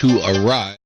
to arrive.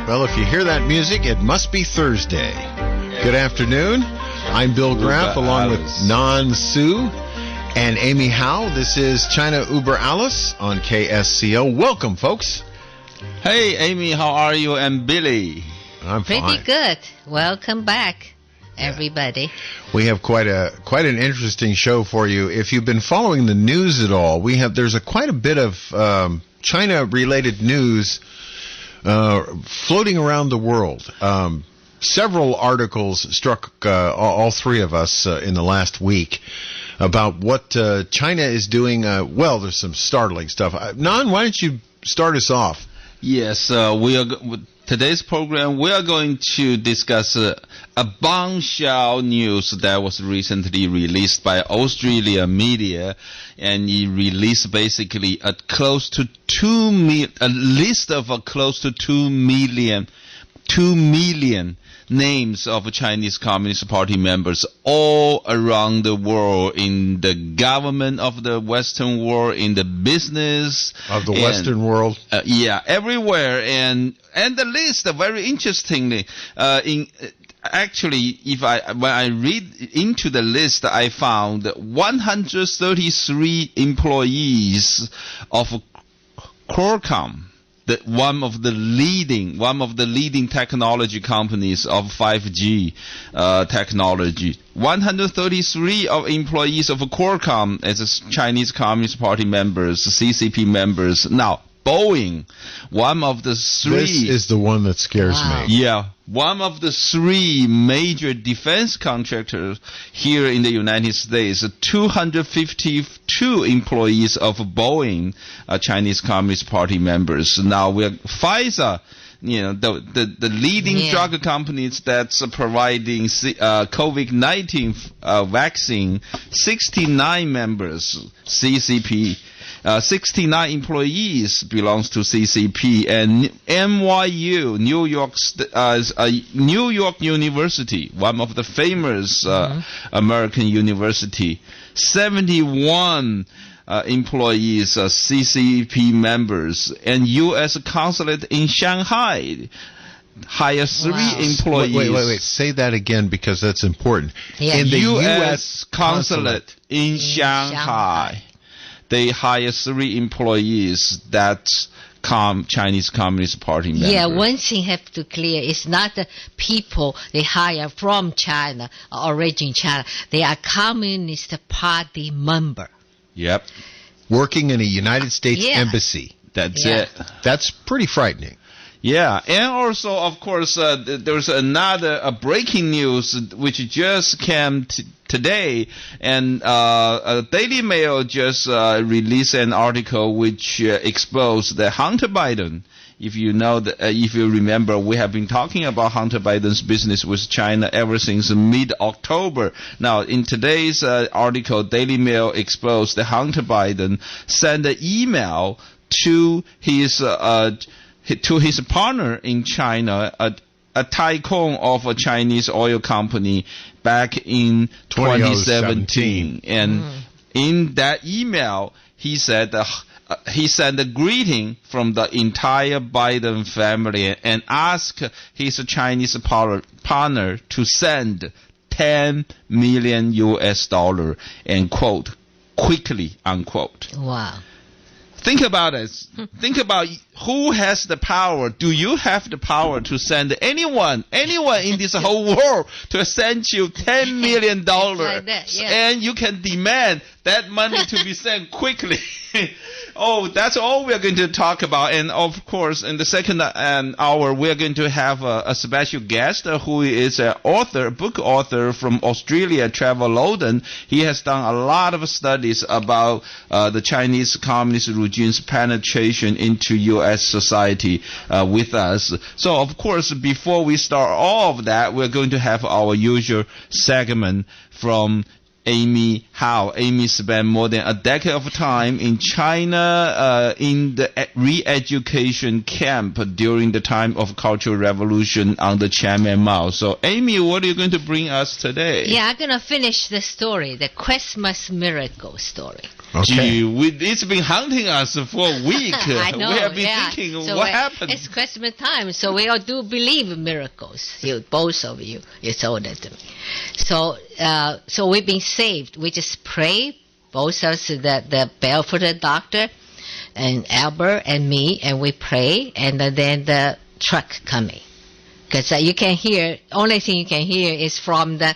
Well, if you hear that music, it must be Thursday. Good afternoon. I'm Bill Graff along with Nan Su and Amy Howe. This is China Uber Alice on KSCO. Welcome, folks. Hey, Amy, how are you? And Billy? I'm fine. Pretty good. Welcome back, everybody. We have quite an interesting show for you. If you've been following the news at all, there's quite a bit of China-related news floating around the world. Several articles struck all three of us in the last week about what China is doing. Well, there's some startling stuff. Nan, why don't you start us off? Yes, today's program, we are going to discuss a bombshell news that was recently released by Australian media, and it released basically a list of close to 2 million names of Chinese Communist Party members all around the world, in the government of the Western world, in the business of the Western world. Everywhere. And the list, very interestingly, when I read into the list, I found 133 employees of Qualcomm, one of the leading technology companies of 5G technology. 133 of employees of Qualcomm as Chinese Communist Party members, CCP members. Now, Boeing, one of the three. This is the one that scares me. Yeah, one of the three major defense contractors here in the United States. 252 employees of Boeing are Chinese Communist Party members. Now Pfizer, the leading drug companies that's providing COVID-19 vaccine. 69 members, CCP. 69 employees belongs to CCP, and NYU, New York University, one of the famous American university. 71 employees are CCP members, and U.S. consulate in Shanghai hire 3 employees. Wait. Say that again, because that's important. Yeah. In the U.S. consulate in Shanghai. They hire 3 employees that's Chinese Communist Party members. Yeah, one thing have to clear, it's not the people they hire from China, origin China. They are Communist Party member. Yep. Working in a United States embassy. That's it. That's pretty frightening. Yeah, and also, of course, there's another breaking news which just came today, and Daily Mail just released an article which exposed that Hunter Biden. If you remember, we have been talking about Hunter Biden's business with China ever since mid-October. Now, in today's article, Daily Mail exposed that Hunter Biden sent an email to his partner in China, a tycoon of a Chinese oil company, back in 2017. And in that email, he said he sent a greeting from the entire Biden family and asked his Chinese partner to send $10 million and quote, quickly, unquote. Wow. Think about it. Think about who has the power. Do you have the power to send anyone in this whole world to send you $10 million? Like that, yeah. And you can demand that money to be sent quickly. Oh, that's all we're going to talk about. And of course, in the second hour, we're going to have a special guest who is an author, book author from Australia, Trevor Loudon. He has done a lot of studies about the Chinese Communist regime's penetration into U.S. society with us. So, of course, before we start all of that, we're going to have our usual segment from Amy Howe. Amy spent more than a decade of time in China in the re-education camp during the time of Cultural Revolution under Chairman Mao. So, Amy, what are you going to bring us today? Yeah, I'm going to finish the story, the Christmas miracle story. Okay. Gee, it's been haunting us for a week. I know, we have been yeah. thinking, So what happened? It's Christmas time, so we all do believe in miracles. Both of you told it to me. So we've been saved. We just pray, both of us, the barefooted doctor, and Albert and me, and we pray, and then the truck coming. Because you can hear, only thing you can hear is from the,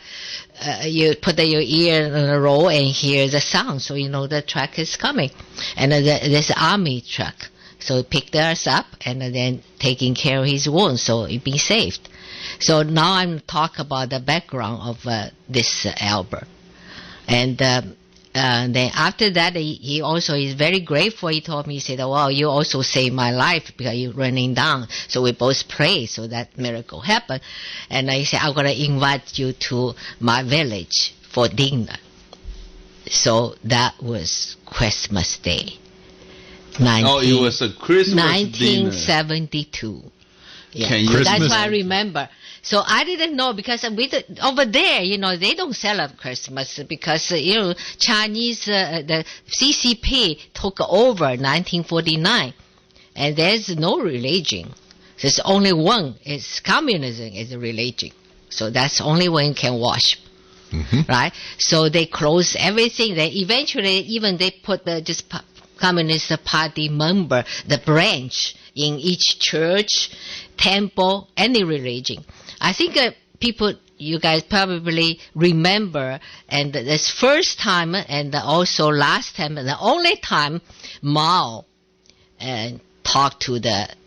you put your ear in a row and hear the sound, so you know the truck is coming. And there's an army truck. So he picked us up and then taking care of his wounds, so he been saved. So now I'm talk about the background of this Albert. And then after that, he also is very grateful. He told me, he said, "Wow, you also saved my life because you're running down." So we both prayed, so that miracle happened. And I said, "I'm going to invite you to my village for dinner." So that was Christmas Day. It was a Christmas 1972. dinner. Yeah. Can you That's what I remember. So I didn't know because over there, they don't celebrate Christmas because, Chinese, the CCP took over 1949 and there's no religion. There's only one. It's communism is a religion. So that's only one can worship. Mm-hmm. Right? So they close everything. They eventually, even they put just Communist Party member, the branch in each church, temple, any religion. I think you guys probably remember, and this first time and also last time, and the only time Mao talked to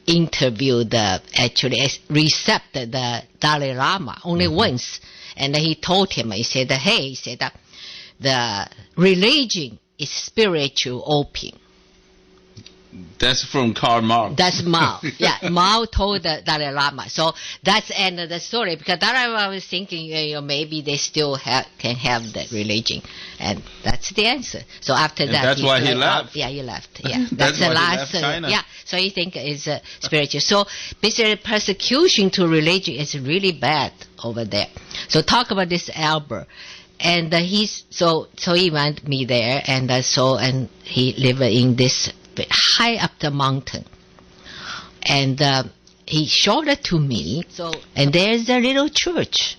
interviewed, actually accepted the Dalai Lama only once. And he told him, he said, hey, he said that the religion is spiritual opium. That's from Karl Marx. That's Mao. Yeah, Mao told the Dalai Lama. So that's the end of the story. Because Dalai Lama was thinking, maybe they still can have that religion, and that's the answer. So after that, that's why he left. Yeah, he left. Yeah, that's the last. Yeah, so he think is spiritual. So basically, persecution to religion is really bad over there. So talk about this Albert. And he went me there, and he lived in this high up the mountain, and he showed it to me. And there's a little church.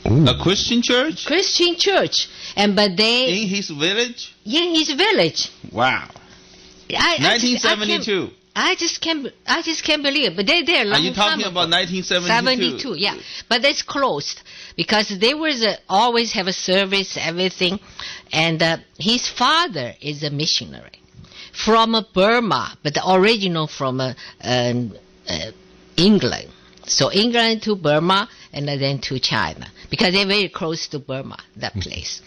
Ooh. A Christian church? Christian church, but they in his village. In his village. Wow. 1972. I just can't believe it. But they're there. Are you talking about 1972? 72, yeah. But it's closed because they always have a service, everything. And his father is a missionary from Burma, but the original from England. So England to Burma and then to China because they're very close to Burma, that place.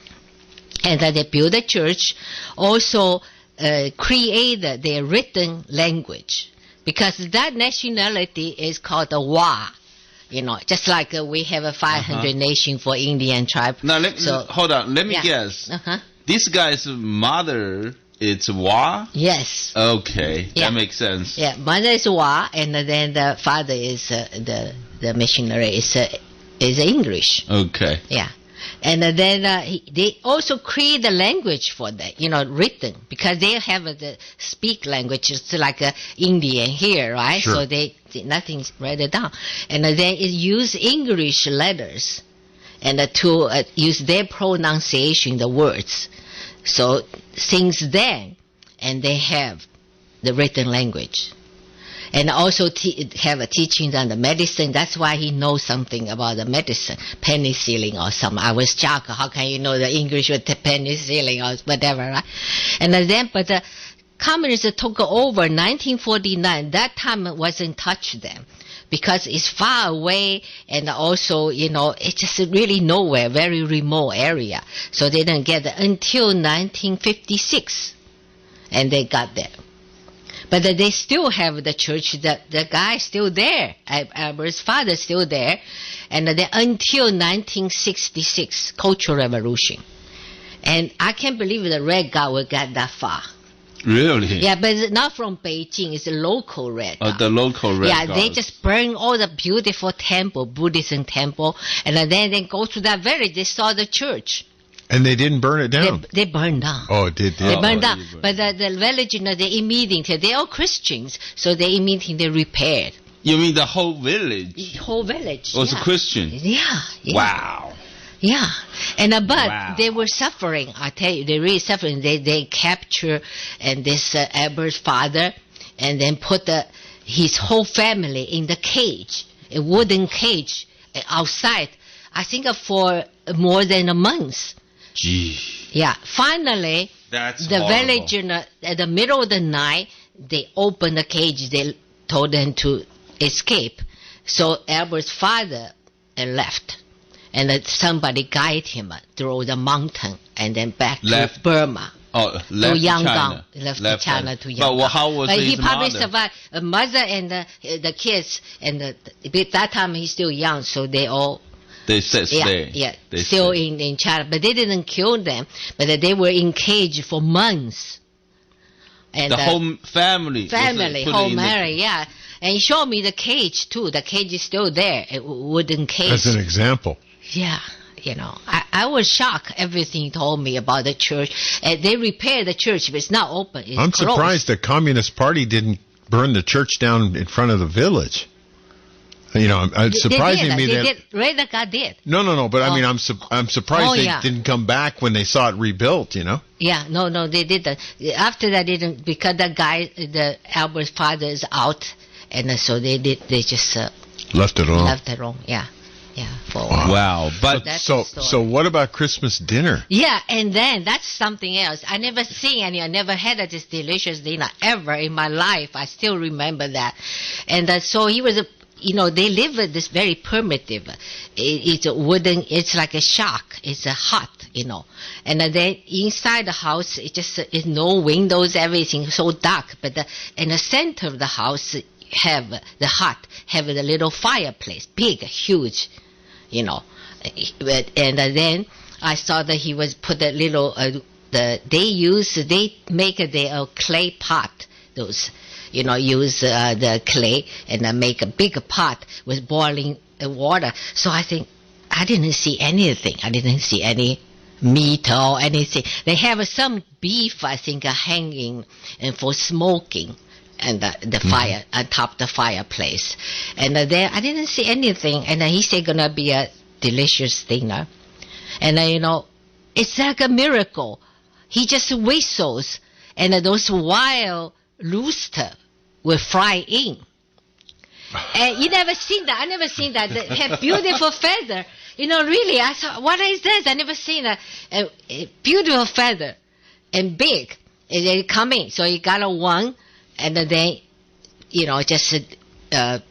And they built a church. Also created their written language because that nationality is called the Wa. Just like we have a 500 nation for Indian tribe. Now, hold on. Let me guess. This guy's mother is Wa? Yes. Okay. That makes sense. Yeah, mother is Wa, and then the father is the missionary is English. Okay. Yeah. And then they also create a language for that, written, because they have the speak language. It's like Indian here, right? Sure. So nothing's written down. And then it use English letters and to use their pronunciation, the words. So since then, and they have the written language. And also have a teaching on the medicine. That's why he knows something about the medicine, penicillin or something. I was shocked. How can you know the English with the penicillin or whatever, right? And then, but the communists took over 1949. That time it wasn't touch them because it's far away, and also, it's just really nowhere, very remote area. So they didn't get it until 1956, and they got there. But they still have the church. The guy still there. Albert's father still there, and then until 1966, Cultural Revolution. And I can't believe the red guy will get that far. Really? Yeah, but it's not from Beijing. It's a local red guy. Oh, the local red guy. Yeah, they just burn all the beautiful temple, Buddhism temple, and then they go to that village. They saw the church. And they didn't burn it down? They burned down. Oh, it did. They burned down. But the village, they immediately, they're all Christians, so they immediately repaired. You mean the whole village? The whole village was a Christian? Yeah. Wow. Yeah. And but they were suffering. I tell you, they really suffering. They capture and this Albert's father, and then put his whole family in the cage, a wooden cage outside. I think for more than a month. Gee. Yeah. Finally, that's the horrible. village at the middle of the night, they opened the cage. They told them to escape. So Albert's father left. And somebody guided him through the mountain and then back to Burma. Oh, left to Yangon. China. Left China to Yangon. But how was his he probably mother? survived. A mother and the kids, and at that time he's still young, so they all... They said stay. Yeah, they still stay. in China. But they didn't kill them, but they were in cage for months. And the whole family. Whole family, yeah. And he showed me the cage, too. The cage is still there, a wooden cage. As an example. Yeah, I was shocked. Everything he told me about the church. They repaired the church, but it's not open. It's I'm closed. surprised the Communist Party didn't burn the church down in front of the village. It's surprising me that Red guy did. No. But I mean, I'm surprised they didn't come back when they saw it rebuilt. Yeah, no, they didn't. After that, they didn't, because the Albert's father is out, and so they just left it alone. Left it alone. Yeah. For a while. Wow. But so what about Christmas dinner? Yeah, and then that's something else. I never seen any. I never had this delicious dinner ever in my life. I still remember that. And so he was they live with this very primitive. It's a wooden. It's like a shack. It's a hut, And then inside the house, it's no windows. Everything so dark. But in the center of the house, have the little fireplace, big, huge, And then I saw that he was put a little. They make their clay pot. Those. Use the clay and make a big pot with boiling water. So I think I didn't see anything. I didn't see any meat or anything. They have some beef, I think, hanging and for smoking, and the fire on top of the fireplace. And then I didn't see anything. And he said gonna be a delicious dinner. And it's like a miracle. He just whistles, and those wild rooster will fly in. And you never seen that. I never seen that. They have beautiful feather. Really, I thought, what is this? I never seen a beautiful feather and big. And they come in. So you got one, and then, just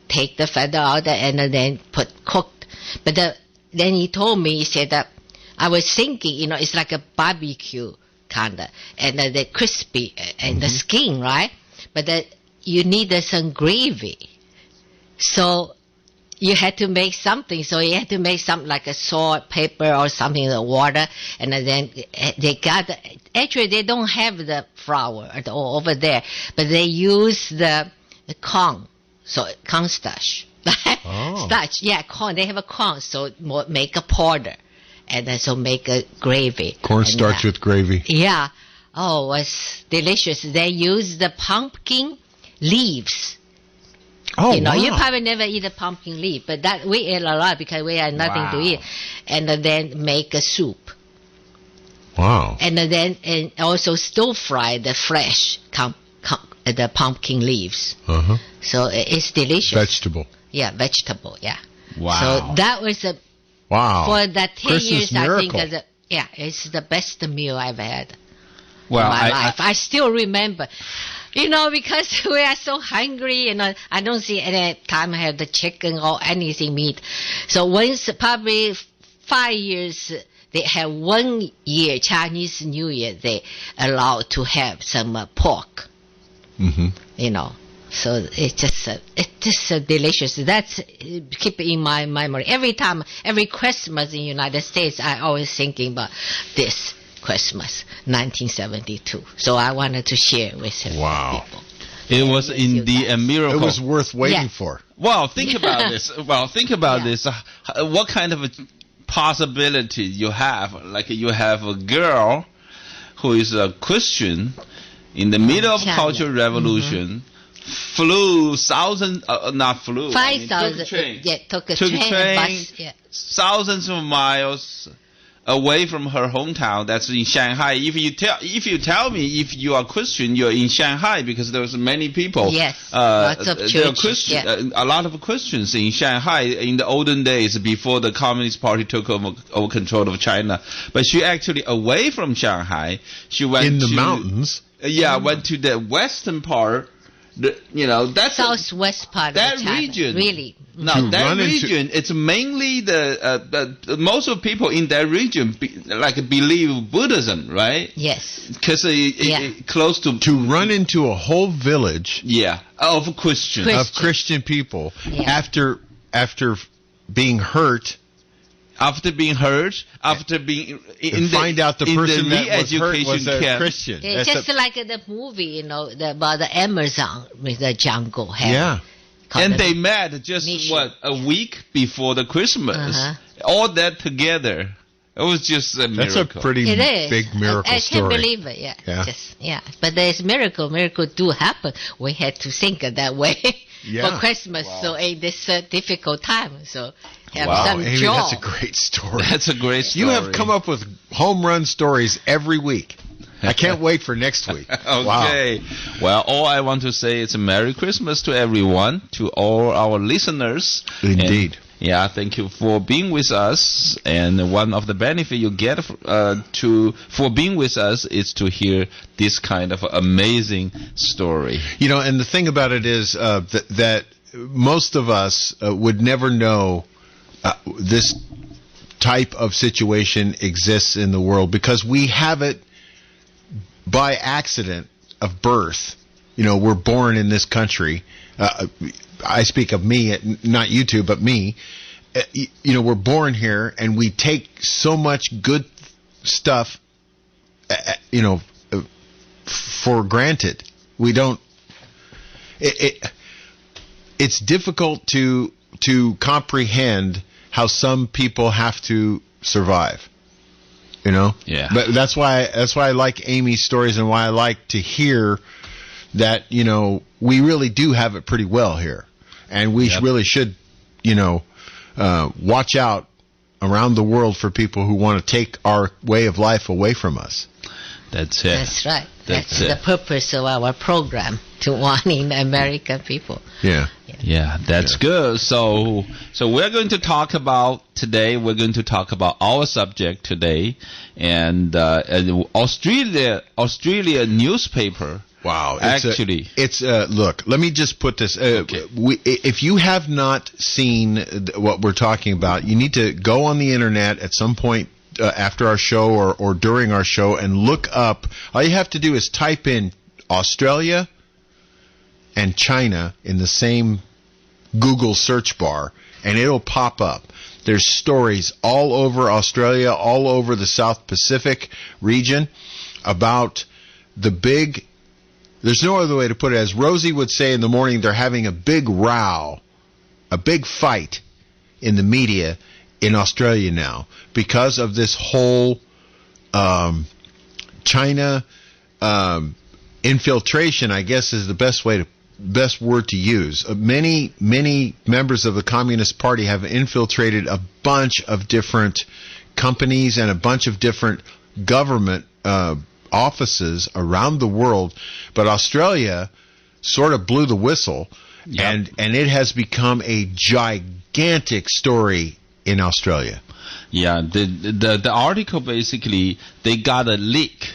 take the feather out and then cooked. But then he told me, he said that I was thinking, it's like a barbecue kind of, and the crispy and the skin, right? But you need some gravy. So you had to make something. So you had to make something like a salt, pepper, or something in the water. And then actually they don't have the flour at all over there, but they use the corn. So cornstarch. Oh. Starch, yeah, corn. They have a corn, so make a powder. and then so make a gravy. Cornstarch with gravy. Yeah. Oh, it was delicious. They use the pumpkin leaves. Oh, you know, wow. you probably never eat a pumpkin leaf, but that we ate a lot because we had nothing to eat. And then make a soup. Wow. And then and also stir fry the fresh the pumpkin leaves. Uh-huh. So it's delicious. Vegetable. Yeah, vegetable, yeah. Wow. So that was for that 10 Christmas years, miracle. I think, it's the best meal I've had Well, in my life. I still remember. You know, because we are so hungry, you know, I don't see any time I have the chicken or anything meat. So once, probably 5 years, they have 1 year, Chinese New Year, they allowed to have some pork. Mm-hmm. You know, so it's just delicious. That's keep in my memory. Every Christmas in the United States, I always thinking about this Christmas, 1972. So I wanted to share with people. It was indeed a miracle. It was worth waiting for. Well, think about this. This. What kind of a possibility you have? Like you have a girl who is a Christian in the middle of China. Cultural Revolution, flew thousands, not flew, 5,000. Took a train, bus, thousands of miles away from her hometown. That's in Shanghai. If you tell me if you are Christian, you're in Shanghai because there's many people. Yes, lots of there are Christians. a lot of Christians in Shanghai in the olden days before the Communist Party took over control of China. But she actually away from Shanghai. She went in the to mountains. went to the western part. That's southwest part that of China. region. Really. Now that region, it's mainly the most of people in that region believe Buddhism, right? Yes. Because it close to run into a whole village. Of Christians. Of Christian people after being hurt. After being hurt, find out the person that was hurt was a camp. Christian. It's just like the movie, you know, about the Amazon with the jungle. And they met just a week before the Christmas. All that together. It was just a miracle. That's a pretty big miracle I story. can't believe it. But there's miracle do happen. We had to think of that way for Christmas. So in this difficult time, so have some Amy, joy. that's a great story. That's a great story. You have come up with home run stories every week. I can't wait for next week. Okay. Wow. Well, all I want to say is a Merry Christmas to everyone, to all our listeners. Indeed. And, thank you for being with us. And one of the benefits you get for being with us is to hear this kind of amazing story. You know, and the thing about it is that most of us would never know this type of situation exists in the world because we have it by accident of birth. You know, we're born in this country. I speak of me, not you two, but me. You know, we're born here, and we take so much good stuff, you know, for granted. We don't. It's difficult to comprehend how some people have to survive. You know? Yeah. But that's why I like Amy's stories and why I like to hear that, you know, we really do have it pretty well here. And we really should, you know, watch out around the world for people who want to take our way of life away from us. That's it. That's right. That's the purpose of our program, to warning the American people. Yeah, that's good. So we're going to talk about today. We're going to talk about our subject today, and Australia newspaper. Wow! It's look. Let me just put this. If you have not seen what we're talking about, you need to go on the internet at some point after our show or during our show and look up. All you have to do is type in Australia and China in the same Google search bar, and it'll pop up. There's stories all over Australia, all over the South Pacific region about the big. There's no other way to put it. As Rosie would say in the morning, they're having a big row, a big fight in the media in Australia now because of this whole China infiltration, I guess, is the best word to use. Many members of the Communist Party have infiltrated a bunch of different companies and a bunch of different government offices around the world, but Australia sort of blew the whistle. Yep. And it has become a gigantic story in Australia. Yeah, the article basically, they got a leak.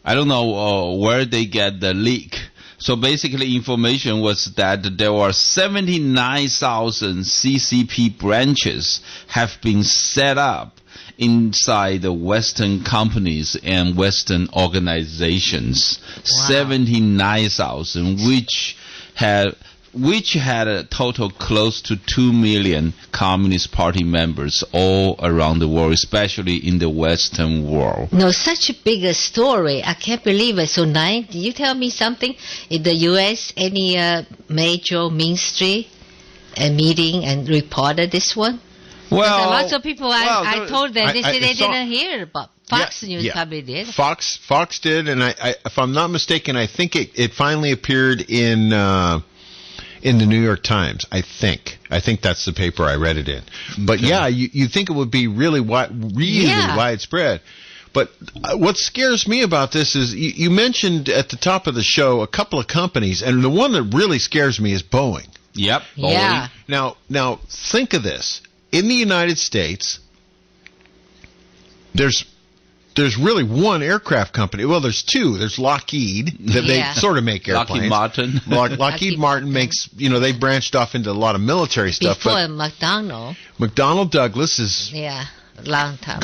I don't know where they get the leak. So basically information was that there were 79,000 CCP branches have been set up inside the Western companies and Western organizations. Wow. 79,000, which had a total close to 2 million Communist Party members all around the world, especially in the Western world. No, such a big story. I can't believe it. So, Nan, can you tell me something? In the U.S., any major ministry meeting and reported this one? Well, lots of people I told them, they said they didn't hear about Fox News probably did. Fox did, and I if I'm not mistaken, I think it finally appeared in the New York Times. I think that's the paper I read it in. But yeah, you think it would be really widespread. But what scares me about this is you mentioned at the top of the show a couple of companies, and the one that really scares me is Boeing. Yep. Yeah. Boeing. Now think of this. In the United States, there's really one aircraft company. Well, there's two. There's Lockheed, that they sort of make airplanes. Lockheed Martin makes, they branched off into a lot of military stuff. Before McDonnell. McDonnell Douglas is long time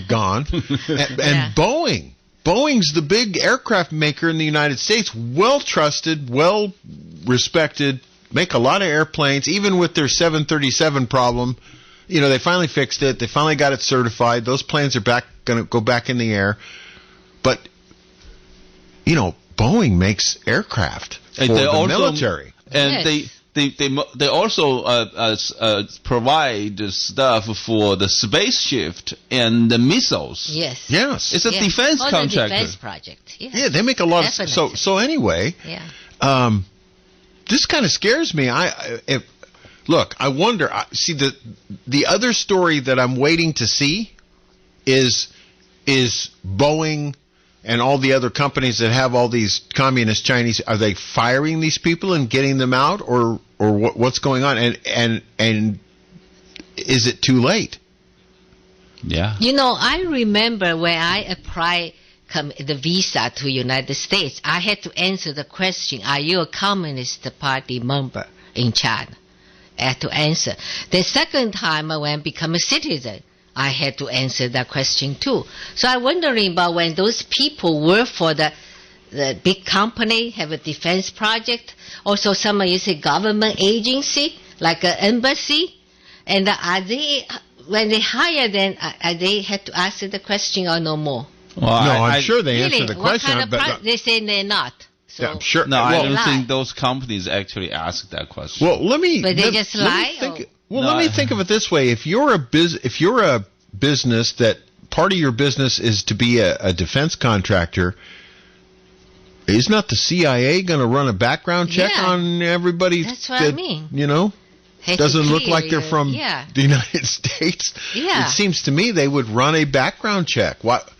gone. And Boeing. Boeing's the big aircraft maker in the United States. Well trusted, well respected, make a lot of airplanes, even with their 737 problem. They finally fixed it. They finally got it certified. Those planes are going to go back in the air. But, Boeing makes aircraft for the military. And they also provide stuff for the spaceship and the missiles. Yes. It's a defense contractor. Defense project. Yes. Yeah, they make a lot of... So anyway... Yeah. This kind of scares me. Look, I wonder. See, the other story that I'm waiting to see is Boeing and all the other companies that have all these communist Chinese. Are they firing these people and getting them out, or what's going on? And is it too late? Yeah. I remember when I applied the visa to United States, I had to answer the question, are you a Communist Party member in China? I had to answer. The second time when I become a citizen, I had to answer that question too. So I'm wondering about when those people work for the big company, have a defense project, also some is a government agency, like an embassy, and when they hire them, they had to answer the question or no more? Well, I'm sure they answer the question. What kind of they say they're not. So yeah, I'm sure. No, I don't think those companies actually ask that question. Well, let me. But they just lie. Let me think of it this way: if you're a business that part of your business is to be a defense contractor, is not the CIA going to run a background check on everybody? That's what I mean. Doesn't look like they're from the United States. Yeah. It seems to me they would run a background check. What?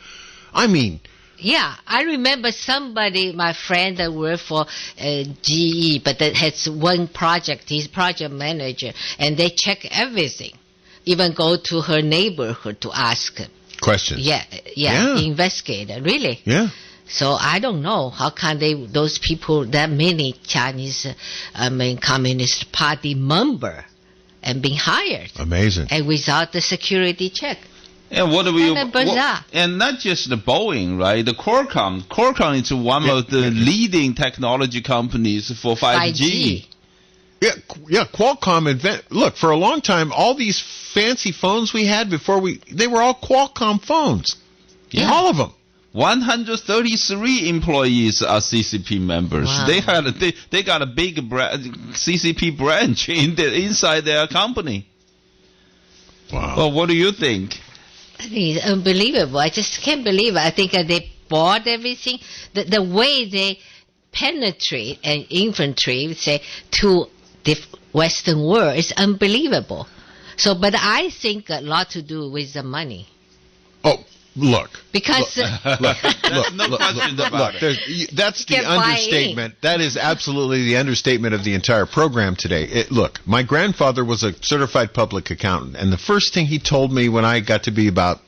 I mean... Yeah, I remember somebody, my friend that worked for GE, but that has one project, he's project manager, and they check everything. Even go to her neighborhood to ask questions. Yeah, investigate, really. Yeah. So I don't know, how can those people, that many Chinese, Communist Party member, and being hired. Amazing. And without the security check. And and not just the Boeing, right? The Qualcomm is one of the leading technology companies for 5G. Yeah, Qualcomm look, for a long time, all these fancy phones we had before they were all Qualcomm phones. Yeah. All of them. 133 employees are CCP members. Wow. They got a big CCP branch inside their company. Wow. Well, what do you think? I think it's unbelievable. I just can't believe it. I think they bought everything. The way they penetrate and infiltrate, say, to the Western world is unbelievable. So, but I think a lot to do with the money. Oh, look. Because No question about it. That's the Get buying. understatement. That is absolutely the understatement of the entire program today. Look, my grandfather was a certified public accountant, and the first thing he told me when I got to be about,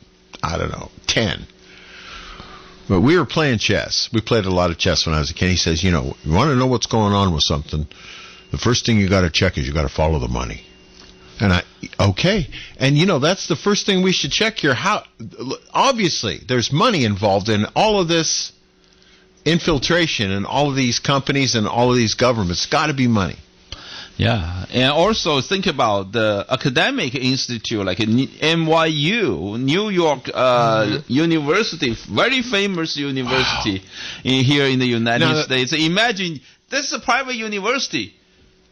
10, but we were playing chess. We played a lot of chess when I was a kid. He says, you want to know what's going on with something, the first thing you got to check is you got to follow the money. And okay. And that's the first thing we should check here. Obviously, there's money involved in all of this infiltration and all of these companies and all of these governments. Got to be money. Yeah, and also think about the academic institute like NYU, New York University, very famous university here in the United States. Imagine, this is a private university.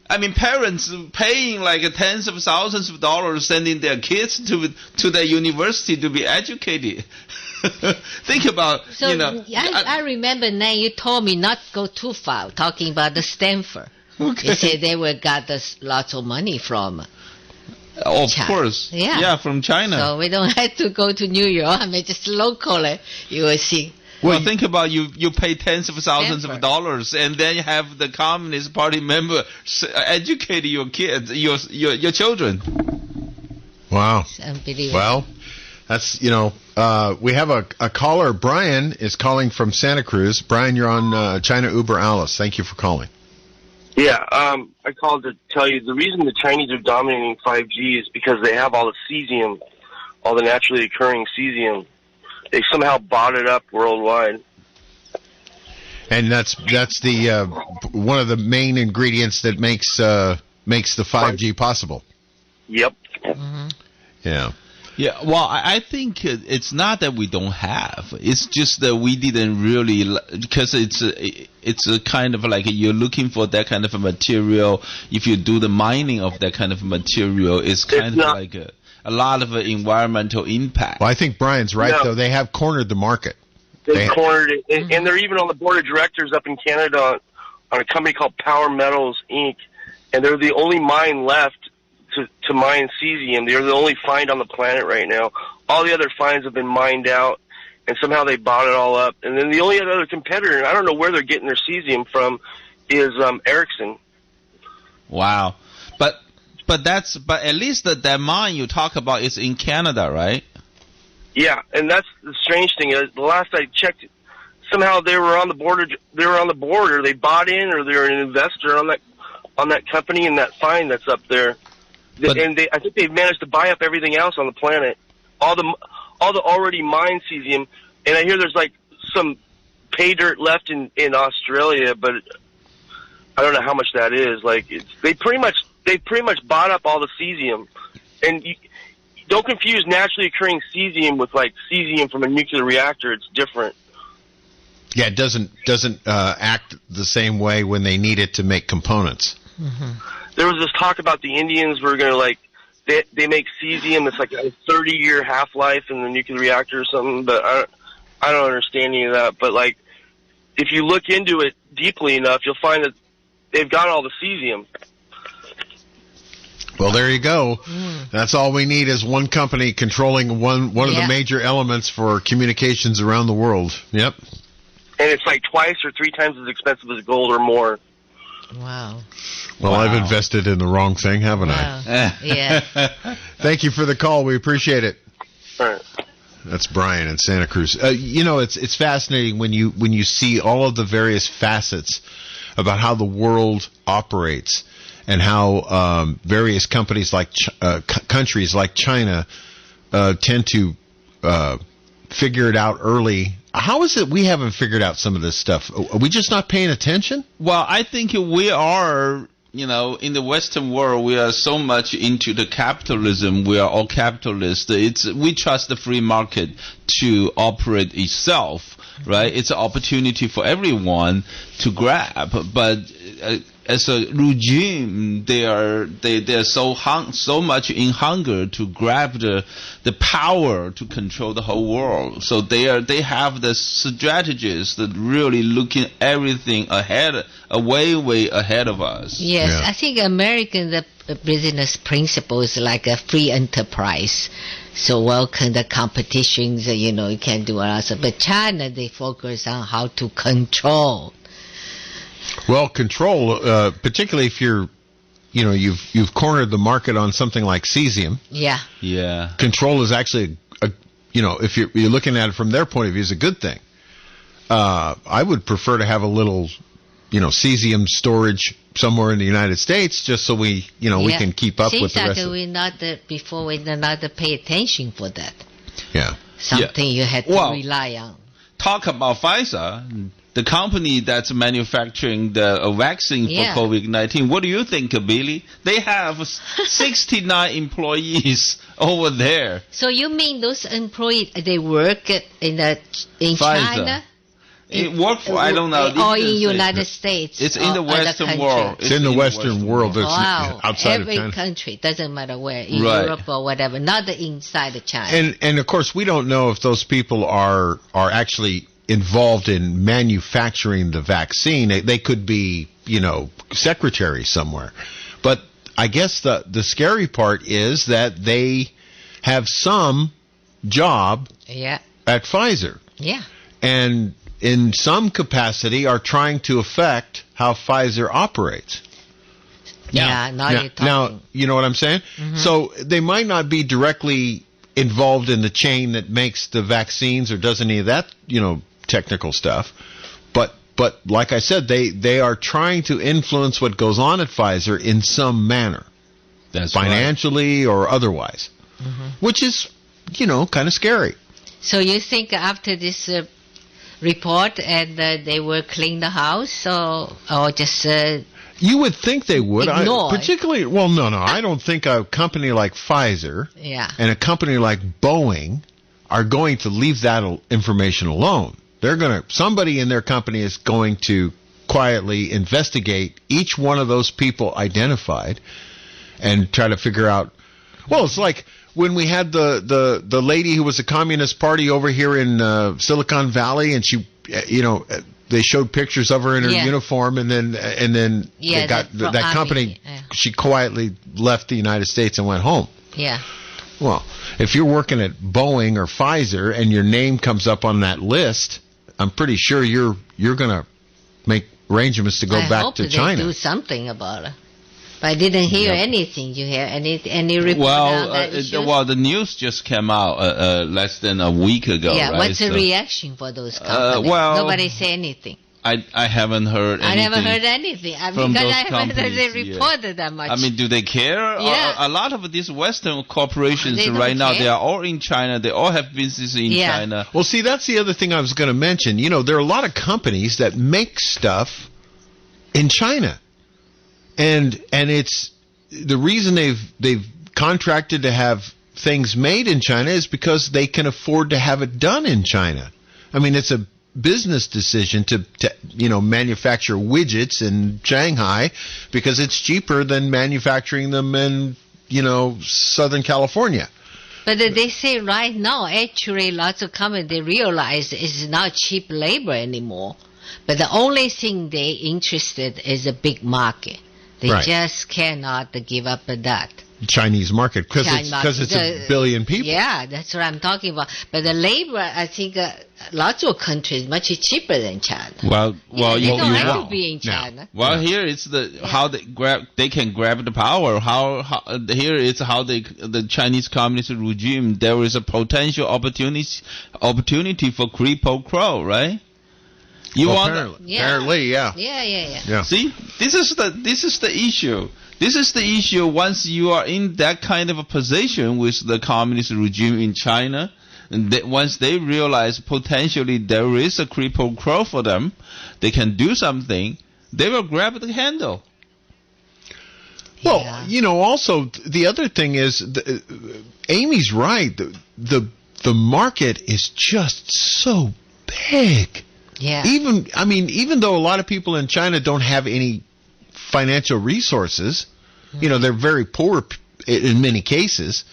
I mean, parents paying like tens of thousands of dollars sending their kids to the university to be educated. Think about, I remember, Nan, you told me not go too far, talking about the Stanford. Okay. You said they got lots of money from of China. Course. Yeah, from China. So we don't have to go to New York. I mean, just locally, you will see. Well, think about you pay tens of thousands Stanford. of dollars, and then you have the Communist Party member educate your kids, your children. Wow. It's unbelievable. Well, that's, we have a caller. Brian is calling from Santa Cruz. Brian, you're on China Uber Alice. Thank you for calling. Yeah, I called to tell you the reason the Chinese are dominating 5G is because they have all the cesium, all the naturally occurring cesium. They somehow bought it up worldwide. And that's the one of the main ingredients that makes the 5G possible. Yep. Mm-hmm. Yeah. Yeah, well, I think it's not that we don't have. It's just that we didn't really, because it's a kind of like you're looking for that kind of a material. If you do the mining of that kind of material, it's kind of like a lot of environmental impact. Well, I think Brian's right, though. They have cornered the market. They cornered it, and they're even on the board of directors up in Canada on a company called Power Metals, Inc., and they're the only mine left to mine cesium. They're the only find on the planet right now. All the other finds have been mined out, and somehow they bought it all up. And then the only other competitor, and I don't know where they're getting their cesium from, is Ericsson. Wow, but at least that mine you talk about is in Canada, right? Yeah, and that's the strange thing. The last I checked, somehow they were on the border. They were on the border. They bought in, or they're an investor on that company and that find that's up there. And I think they've managed to buy up everything else on the planet, all the already mined cesium. And I hear there's like some pay dirt left in Australia, but I don't know how much that is. Like they pretty much bought up all the cesium. And don't confuse naturally occurring cesium with like cesium from a nuclear reactor. It's different. Yeah, it doesn't act the same way when they need it to make components. Mm-hmm. There was this talk about the Indians were going to they make cesium that's like a 30-year half-life in the nuclear reactor or something, but I don't understand any of that. But like, if you look into it deeply enough, you'll find that they've got all the cesium. Well, there you go. That's all we need is one company controlling one of the major elements for communications around the world. Yep. And it's like twice or three times as expensive as gold or more. Wow. Well, wow. I've invested in the wrong thing, haven't I? Yeah. Thank you for the call. We appreciate it. All right. That's Brian in Santa Cruz. It's fascinating when you see all of the various facets about how the world operates and how various companies like countries like China tend to figure it out early. How is it we haven't figured out some of this stuff? Are we just not paying attention? Well, I think we are, in the Western world, we are so much into the capitalism. We are all capitalists. We trust the free market to operate itself, right? It's an opportunity for everyone to grab. But as a regime, they are so much in hunger to grab the power to control the whole world. So they have the strategies that really looking everything ahead, way ahead of us. Yes, Yeah. I think American the business principle is like a free enterprise. So welcome the competitions, you can do a lot. But China, they focus on how to control. Well, control, particularly if you've cornered the market on something like cesium. Yeah. Yeah. Control is actually if you're looking at it from their point of view, is a good thing. I would prefer to have a little, cesium storage somewhere in the United States, just so we can keep up with the rest of it. Before we not pay attention for that. Yeah. Something you had to rely on. Talk about Pfizer, the company that's manufacturing the vaccine for COVID-19. What do you think, Billy? They have 69 employees over there. So you mean those employees, they work in Pfizer. China? It worked for, I don't know. Or in United States. It's in the Western world. It's in the Western world. It's Wow. outside Every of China. country, doesn't matter where, in Right. Europe or whatever, not inside of China. And of course, we don't know if those people are actually involved in manufacturing the vaccine. They could be, secretaries somewhere. But I guess the scary part is that they have some job Yeah. at Pfizer. Yeah. And in some capacity are trying to affect how Pfizer operates. Yeah, now you're talking. Now, you know what I'm saying? So they might not be directly involved in the chain that makes the vaccines or does any of that, technical stuff. But like I said, they are trying to influence what goes on at Pfizer in some manner. That's financially or otherwise. Which is, kind of scary. So you think after this report and they will clean the house or just... You would think they would. Ignore. Particularly, well, no. I don't think a company like Pfizer and a company like Boeing are going to leave that information alone. Somebody in their company is going to quietly investigate each one of those people identified and try to figure out. Well, it's like when we had the lady who was a Communist Party over here in Silicon Valley, and she, they showed pictures of her in her uniform, and then they got that company. She quietly left the United States and went home. Yeah. Well, if you're working at Boeing or Pfizer and your name comes up on that list, I'm pretty sure you're going to make arrangements to go back to China. I hope they do something about it. But I didn't hear anything. You hear any report on that issue? Well, the news just came out less than a week ago. Yeah, right? what's the reaction for those companies? Nobody say anything. I haven't heard anything. I never heard anything. Because I haven't heard they reported that much. I mean, do they care? Yeah. A lot of these Western corporations They right don't now, care. they are all in China. They all have business in China. Well, see, that's the other thing I was going to mention. There are a lot of companies that make stuff in China. And it's the reason they've contracted to have things made in China is because they can afford to have it done in China. I mean, it's a business decision to manufacture widgets in Shanghai because it's cheaper than manufacturing them in Southern California. But they say right now, actually, lots of companies, they realize it's not cheap labor anymore. But the only thing they interested is a big market. They just cannot give up that. Chinese market because it's a billion people. Yeah, that's what I'm talking about. But the labor, I think, lots of countries much cheaper than China. Well, they don't have know. to be in China. Well, here it's how they can grab the power. Here it's how the Chinese Communist regime. There is a potential opportunity for quid pro quo, right? Apparently, yeah. Yeah. See, this is the issue. This is the issue once you are in that kind of a position with the communist regime in China, and once they realize potentially there is a quid pro quo for them, they can do something, they will grab the handle. Well, also the other thing is, Amy's right. The market is just so big. Yeah. Even though a lot of people in China don't have any financial resources. You know, they're very poor in many cases.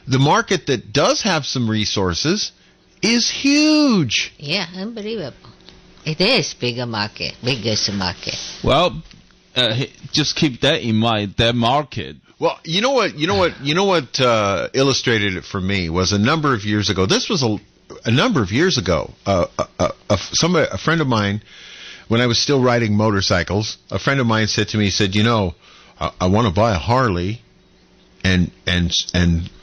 The market that does have some resources is huge. Yeah, unbelievable. It is biggest market. Well, just keep that in mind. That market. Well, you know what illustrated it for me was a number of years ago. This was a number of years ago. A friend of mine, when I was still riding motorcycles, a friend of mine said to me, he said, I want to buy a Harley and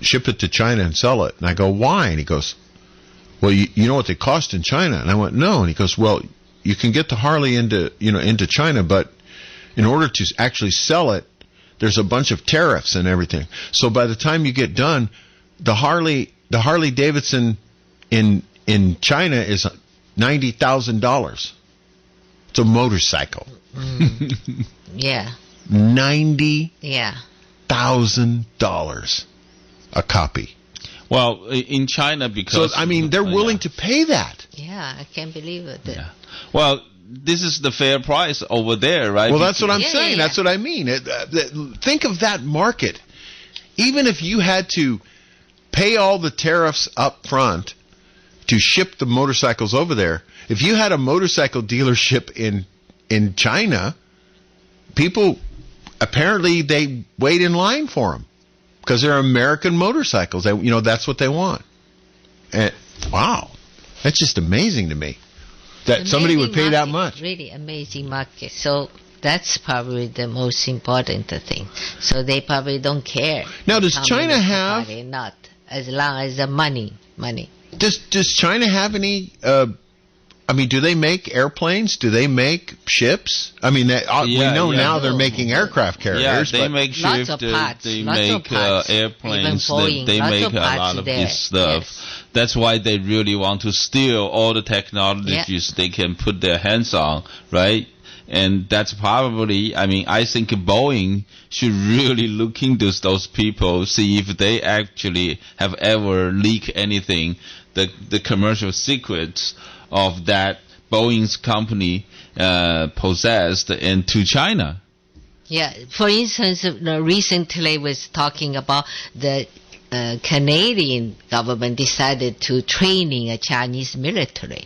ship it to China and sell it. And I go, why? And he goes, well, you know what they cost in China? And I went, no. And he goes, well, you can get the Harley into China, but in order to actually sell it, there's a bunch of tariffs and everything. So by the time you get done, the Harley Davidson in China is $90,000. It's a motorcycle. Yeah. $90,000 a copy. Well, in China, because... So, I mean, they're willing to pay that. Yeah, I can't believe it. Yeah. Well, this is the fair price over there, right? Well, that's what I'm saying. Yeah. That's what I mean. Think of that market. Even if you had to pay all the tariffs up front to ship the motorcycles over there, if you had a motorcycle dealership in China, people, apparently they wait in line for them because they're American motorcycles. That's what they want. And, wow. That's just amazing to me. That somebody would pay that much. Really amazing market. So that's probably the most important thing. So they probably don't care. Now, does China have... Not as long as the money. Does China have any... do they make airplanes? Do they make ships? I mean, we know now they're making aircraft carriers. Yeah, they make ships. They make airplanes. They make a lot of this stuff. Yes. That's why they really want to steal all the technologies they can put their hands on, right? And that's probably, I think Boeing should really look into those people, see if they actually have ever leaked anything, the commercial secrets of that Boeing's company possessed into China. Yeah, for instance, recently was talking about the Canadian government decided to training a Chinese military.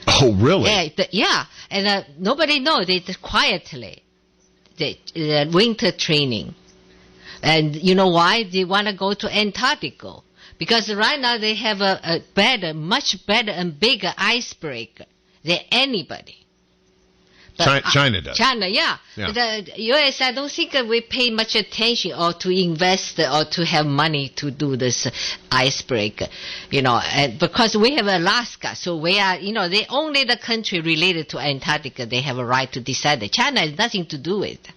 Oh, really? Yeah, and nobody knows. They quietly, the winter training, and you know why? They want to go to Antarctica. Because right now they have a much better and bigger icebreaker than anybody. But China does. China, yeah. The U.S., I don't think we pay much attention or to invest or to have money to do this icebreaker, and because we have Alaska, so we are, they only the country related to Antarctica, they have a right to decide. China has nothing to do with it.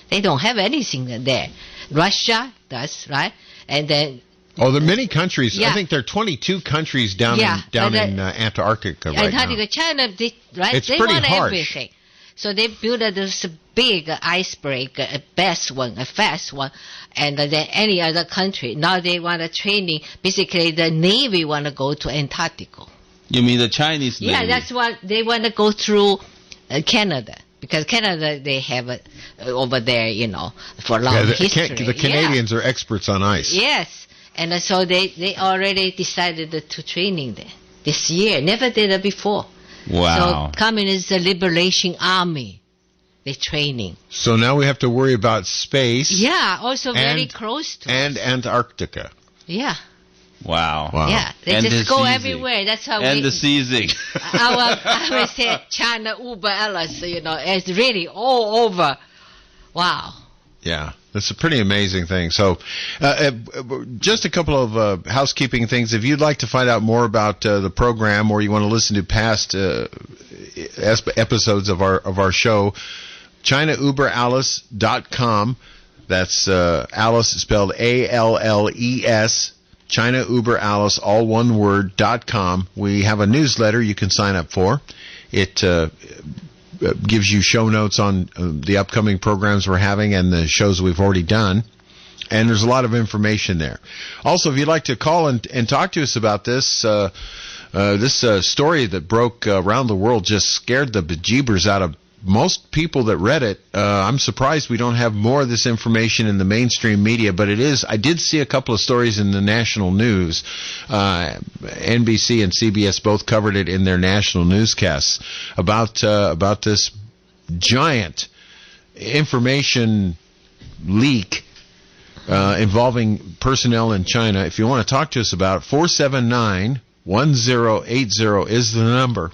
They don't have anything there. Russia does, right? And then... Oh, there are many countries. Yeah. I think there are 22 countries down in Antarctica right Antarctica, now. China, they pretty want harsh. Everything. So they built this big icebreaker, a fast one, and then any other country. Now they want a training. Basically, the Navy want to go to Antarctica. You mean the Chinese Navy? Yeah, that's what they want to go through Canada. Because Canada, they have it over there, for long history. The Canadians are experts on ice. Yes. And so they already decided to training there this year. Never did it before. Wow. So Communist Liberation Army, they're training. So now we have to worry about space. Yeah, also very close to and us. Antarctica. Yeah. Wow. Yeah, they and just go everywhere. That's how the seizing. I would say China Uber Alice, it's really all over. Wow. Yeah, that's a pretty amazing thing. So just a couple of housekeeping things. If you'd like to find out more about the program or you want to listen to past episodes of our show, ChinaUberAlice.com. That's Alice spelled ALLES. ChinaUberAlice, all one word, .com. We have a newsletter you can sign up for. It gives you show notes on the upcoming programs we're having and the shows we've already done. And there's a lot of information there. Also, if you'd like to call and talk to us about this, story that broke around the world just scared the bejeebers out of most people that read it, I'm surprised we don't have more of this information in the mainstream media, but it is. I did see a couple of stories in the national news. NBC and CBS both covered it in their national newscasts about this giant information leak involving personnel in China. If you want to talk to us about it, 479-1080 is the number.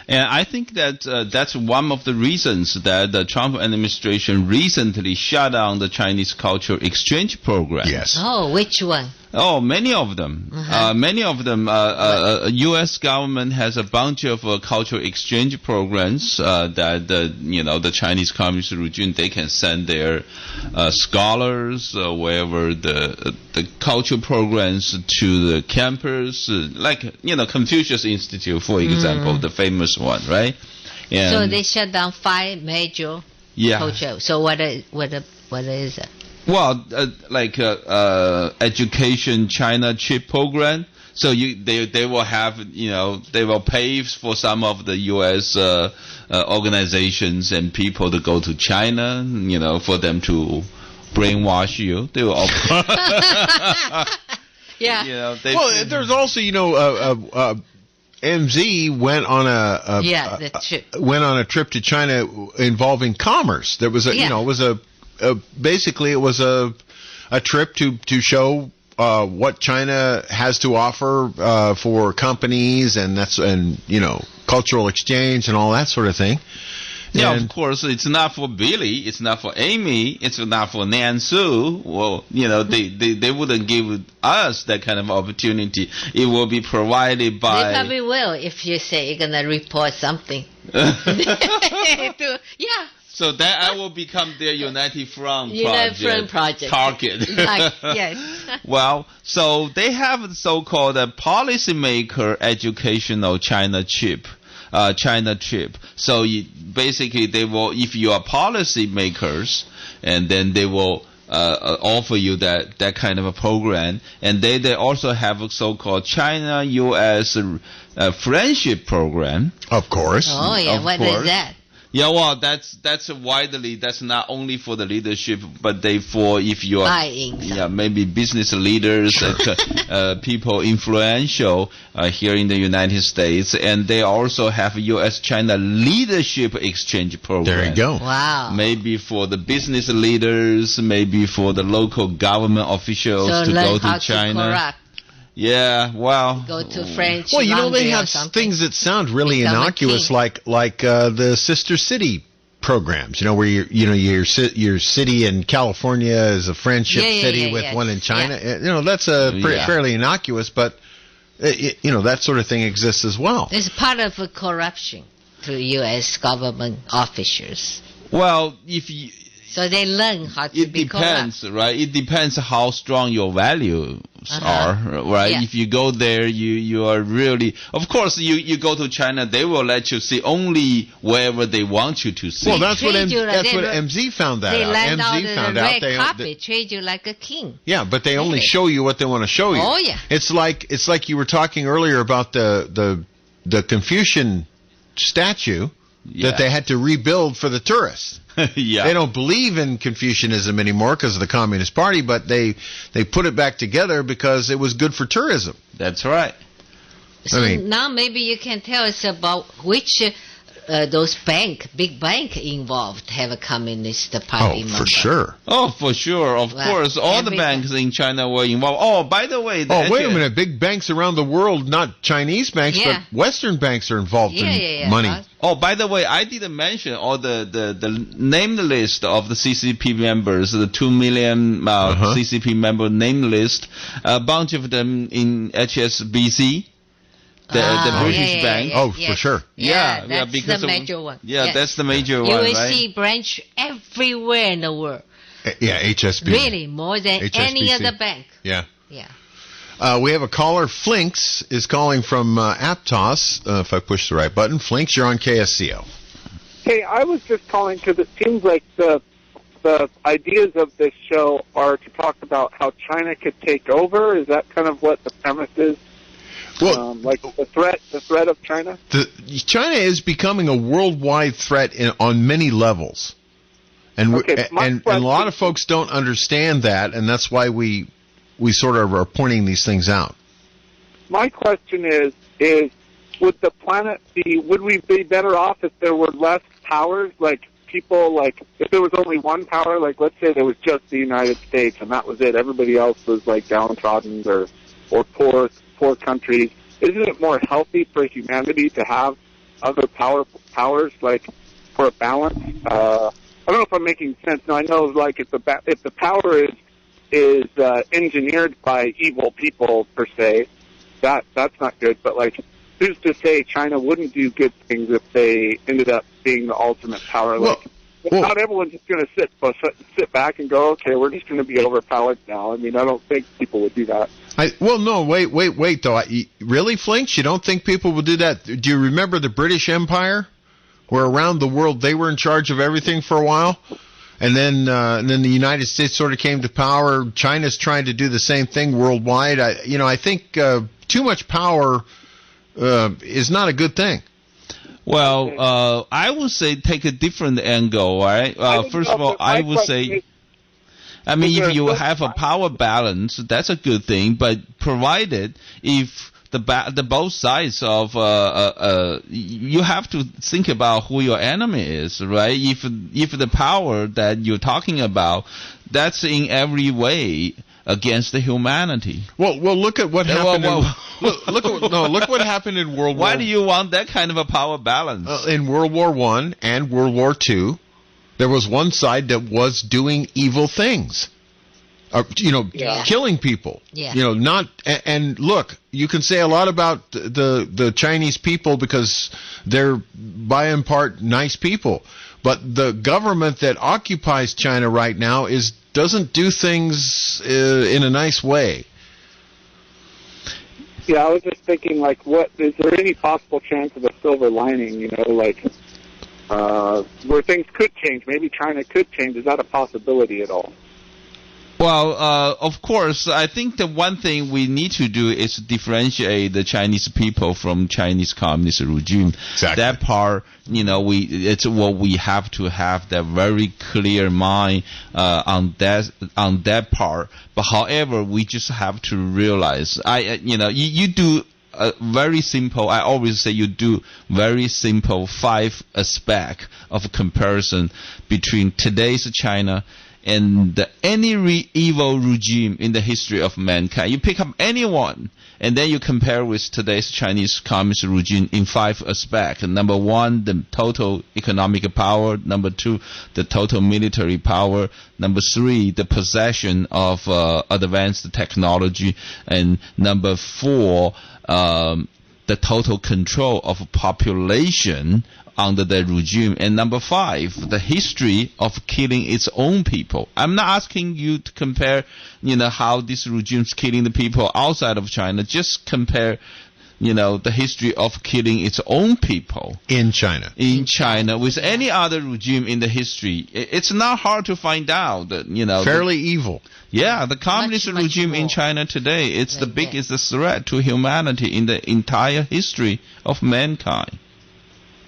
And I think that that's one of the reasons that the Trump administration recently shut down the Chinese cultural exchange program. Yes. Oh, which one? Oh, many of them. Many of them. U.S. government has a bunch of cultural exchange programs that the Chinese Communist regime, they can send their scholars wherever the cultural programs to the campus, like Confucius Institute, for example, the famous one, right? And so they shut down 5 major cultural. So what is it? Well, education China chip program. So they will have they will pay for some of the U.S. Organizations and people to go to China, for them to brainwash you. They will. Yeah. There's also MZ went on a trip to China involving commerce. There was basically it was a trip to show what China has to offer for companies and cultural exchange and all that sort of thing. Yeah, of course, it's not for Billy, it's not for Amy, it's not for Nan Su. Well, they wouldn't give us that kind of opportunity. It will be provided by... They probably will if you say you're going to report something. Yeah. So that I will become their United Front project target. Yes. Well, so they have so-called policymaker educational China trip. So basically, they will, if you are policymakers, and then they will offer you that kind of a program, and they also have a so-called China-U.S. Friendship program. Of course. Oh yeah, what is that? Yeah, well, that's widely. That's not only for the leadership, but if you are maybe business leaders, people influential here in the United States, and they also have U.S.-China leadership exchange program. There you go. Wow. Maybe for the business leaders, maybe for the local government officials to go to China. Yeah, well. Go to French. Well, they have things that sound really innocuous, like the Sister City programs. Where your city in California is a friendship city with one in China. Yeah. That's fairly innocuous, but that sort of thing exists as well. It's part of corruption to U.S. government officials. Well, so they learn how to be corrupt. Right? It depends how strong your values are, right? Yeah. If you go there, you are really... Of course, you go to China, they will let you see only wherever they want you to see. Well, that's what MZ found out. They land out the red carpet, treat you like a king. Yeah, but they only show you what they want to show you. Oh, yeah. It's like you were talking earlier about the Confucian statue that they had to rebuild for the tourists. Yeah. They don't believe in Confucianism anymore because of the Communist Party, but they put it back together because it was good for tourism. That's right. So now maybe you can tell us about which those big bank involved have a Communist Party member. For sure. Oh, for sure. Of course, all the banks in China were involved. Oh, by the way... wait a minute. Big banks around the world, not Chinese banks, but Western banks are involved in money. Oh, by the way, I didn't mention all the named list of the CCP members, the 2 million CCP member named list, a bunch of them in HSBC. The British bank. For sure. Yeah, that's the major one. Yeah, that's the major one, right? You will see branch everywhere in the world. Yeah, HSBC. Really, more than any other bank. Yeah. We have a caller. Flinks is calling from Aptos. If I push the right button. Flinks, you're on KSCO. Hey, I was just calling because it seems like the ideas of this show are to talk about how China could take over. Is that kind of what the premise is? Well, like the threat of China? China is becoming a worldwide threat on many levels. And and a lot of folks don't understand that, and that's why we sort of are pointing these things out. My question is would the planet would we be better off if there were less powers? Like people, like if there was only one power, like let's say there was just the United States and that was it. Everybody else was like downtrodden or poor countries. Isn't it more healthy for humanity to have other powers, like for a balance? I don't know if I'm making sense. Now I know, like if the power is engineered by evil people per se, that's not good. But like, who's to say China wouldn't do good things if they ended up being the ultimate power? Like, not everyone's just going to sit back and go, okay, we're just going to be overpowered now. I mean, I don't think people would do that. No, wait, though. Really, Flinks? You don't think people would do that? Do you remember the British Empire? Where around the world they were in charge of everything for a while? And then the United States sort of came to power. China's trying to do the same thing worldwide. I think too much power is not a good thing. Well, I would say take a different angle, right? First of all, I would say, I mean, if you have a power balance, that's a good thing, but provided if the both sides of you have to think about who your enemy is, right? If the power that you're talking about, that's in every way against the humanity. Well, look at what happened. Look what happened in World War. Why do you want that kind of a power balance? In World War I and World War II, there was one side that was doing evil things. Killing people. Yeah. And look, you can say a lot about the Chinese people because they're by and part nice people, but the government that occupies China right now doesn't do things in a nice way. Yeah, I was just thinking, like, is there any possible chance of a silver lining? Where things could change. Maybe China could change. Is that a possibility at all? Well, of course, I think the one thing we need to do is differentiate the Chinese people from Chinese communist regime. Exactly. That part, it's what we have to have that very clear mind on that part. But however, we just have to realize, you do very simple. I always say you do very simple 5 aspects of comparison between today's China and any evil regime in the history of mankind. You pick up anyone, and then you compare with today's Chinese communist regime in 5 aspects. Number 1, the total economic power. Number 2, the total military power. Number 3, the possession of advanced technology. And number 4, the total control of population under the regime. And number 5, the history of killing its own people. I'm not asking you to compare, how this regime's killing the people outside of China. Just compare, the history of killing its own people. In China. With any other regime in the history. It's not hard to find out that, fairly evil. Yeah, the communist regime in China today, it's the biggest threat to humanity in the entire history of mankind.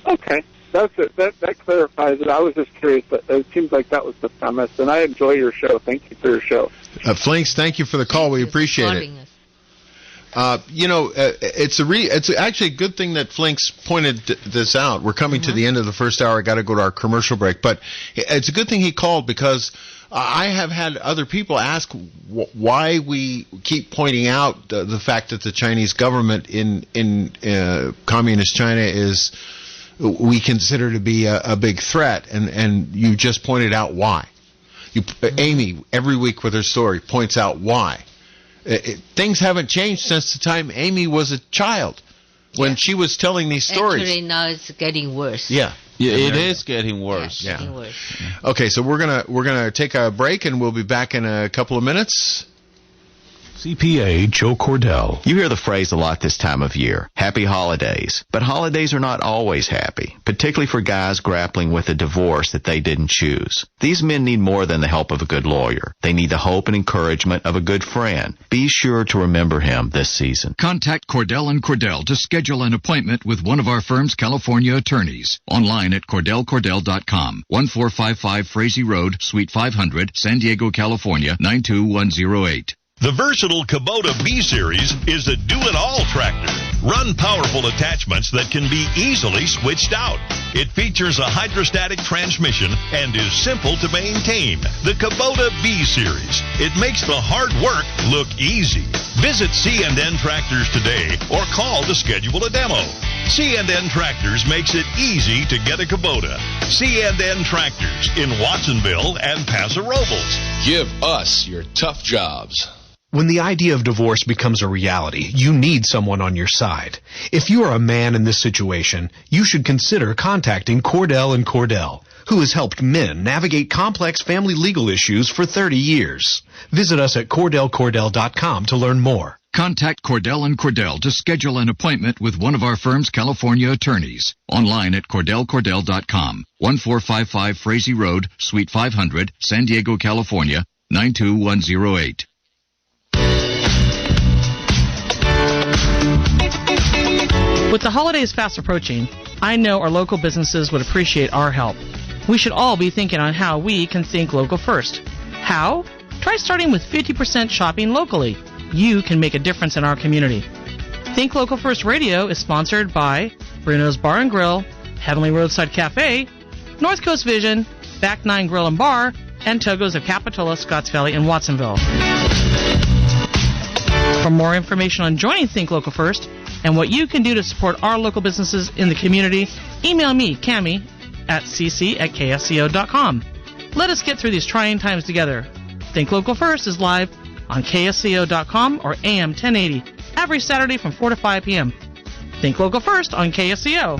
Okay, that's it. That clarifies it. I was just curious, but it seems like that was the premise, and I enjoy your show. Thank you for your show. Flinks, thank you for the call. We appreciate it. It's actually a good thing that Flinks pointed this out. We're coming to the end of the first hour. I got to go to our commercial break, but it's a good thing he called because I have had other people ask why we keep pointing out the fact that the Chinese government in communist China we consider to be a big threat, and you just pointed out why. Amy, every week with her story, points out why. Things haven't changed since the time Amy was a child when she was telling these stories. Actually, now it's getting worse. Yeah, it is getting worse. Yeah, getting worse. Okay, so we're gonna take a break, and we'll be back in a couple of minutes. CPA Joe Cordell. You hear the phrase a lot this time of year, happy holidays. But holidays are not always happy, particularly for guys grappling with a divorce that they didn't choose. These men need more than the help of a good lawyer. They need the hope and encouragement of a good friend. Be sure to remember him this season. Contact Cordell & Cordell to schedule an appointment with one of our firm's California attorneys. Online at CordellCordell.com. 1455 Frazee Road, Suite 500, San Diego, California, 92108. The versatile Kubota B-Series is a do-it-all tractor. Run powerful attachments that can be easily switched out. It features a hydrostatic transmission and is simple to maintain. The Kubota B-Series. It makes the hard work look easy. Visit C&N Tractors today or call to schedule a demo. C&N Tractors makes it easy to get a Kubota. C&N Tractors in Watsonville and Paso Robles. Give us your tough jobs. When the idea of divorce becomes a reality, you need someone on your side. If you are a man in this situation, you should consider contacting Cordell & Cordell, who has helped men navigate complex family legal issues for 30 years. Visit us at CordellCordell.com to learn more. Contact Cordell & Cordell to schedule an appointment with one of our firm's California attorneys. Online at CordellCordell.com. 1455 Frazee Road, Suite 500, San Diego, California, 92108. With the holidays fast approaching, I know our local businesses would appreciate our help. We should all be thinking on how we can think local first. How? Try starting with 50% shopping locally. You can make a difference in our community. Think Local First Radio is sponsored by Bruno's Bar and Grill, Heavenly Roadside Cafe, North Coast Vision, Back 9 Grill and Bar, and Togo's of Capitola, Scotts Valley, and Watsonville. For more information on joining Think Local First and what you can do to support our local businesses in the community, email me, Cami, at cc@ksco.com. Let us get through these trying times together. Think Local First is live on ksco.com or AM 1080 every Saturday from 4 to 5 p.m. Think Local First on KSCO.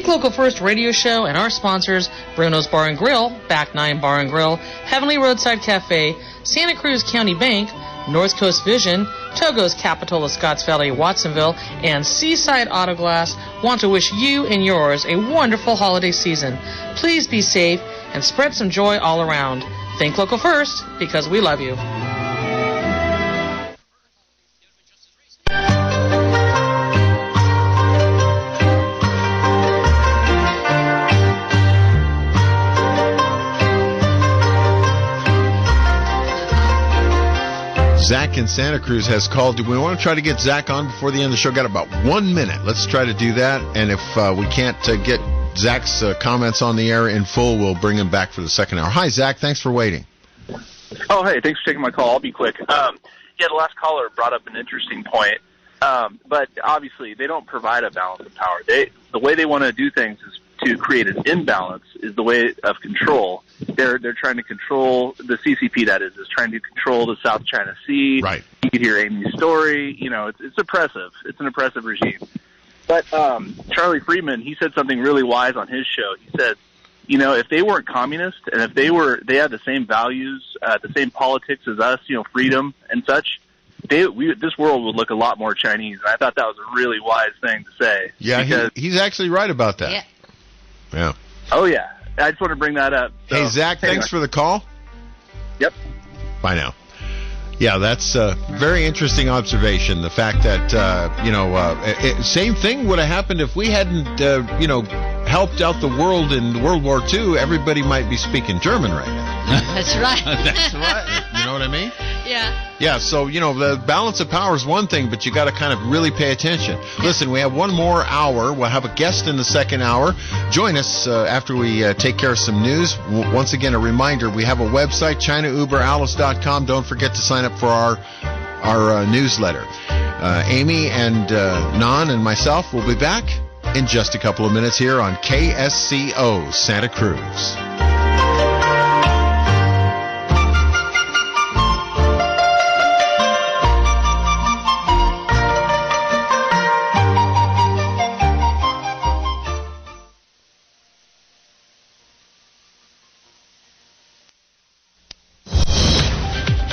Local First Radio Show and our sponsors, Bruno's Bar and Grill, Back 9 Bar and Grill, Heavenly Roadside Cafe, Santa Cruz County Bank, North Coast Vision, Togo's Capitola, Scotts Valley, Watsonville, and Seaside Auto Glass want to wish you and yours a wonderful holiday season. Please be safe and spread some joy all around. Think Local First, because we love you. Zach in Santa Cruz has called. Do we want to try to get Zach on before the end of the show? Got about 1 minute. Let's try to do that. And if we can't get Zach's comments on the air in full, we'll bring him back for the second hour. Hi, Zach. Thanks for waiting. Oh, hey. Thanks for taking my call. I'll be quick. The last caller brought up an interesting point. But obviously, they don't provide a balance of power. The way they want to do things is to create an imbalance is the way of control. They're trying to control the CCP, that is trying to control the South China Sea. Right. You can hear Amy's story. You know, it's oppressive. It's an oppressive regime. But Charlie Friedman, he said something really wise on his show. He said, you know, if they weren't communist and if they had the same values, the same politics as us, you know, freedom and such, this world would look a lot more Chinese. And I thought that was a really wise thing to say. Yeah, he's actually right about that. Yeah. Oh, yeah. I just want to bring that up. So, hey, Zach, thanks for the call. Yep. Bye now. Yeah, that's a very interesting observation. The fact that, same thing would have happened if we hadn't, helped out the world in World War II. Everybody might be speaking German right now. That's right. That's right. You know what I mean? Yeah. Yeah, so, the balance of power is one thing, but you got to kind of really pay attention. Listen, we have one more hour. We'll have a guest in the second hour. Join us after we take care of some news. Once again, a reminder, we have a website, ChinaUberAlice.com. Don't forget to sign up for our newsletter. Amy and Nan and myself will be back in just a couple of minutes here on KSCO Santa Cruz.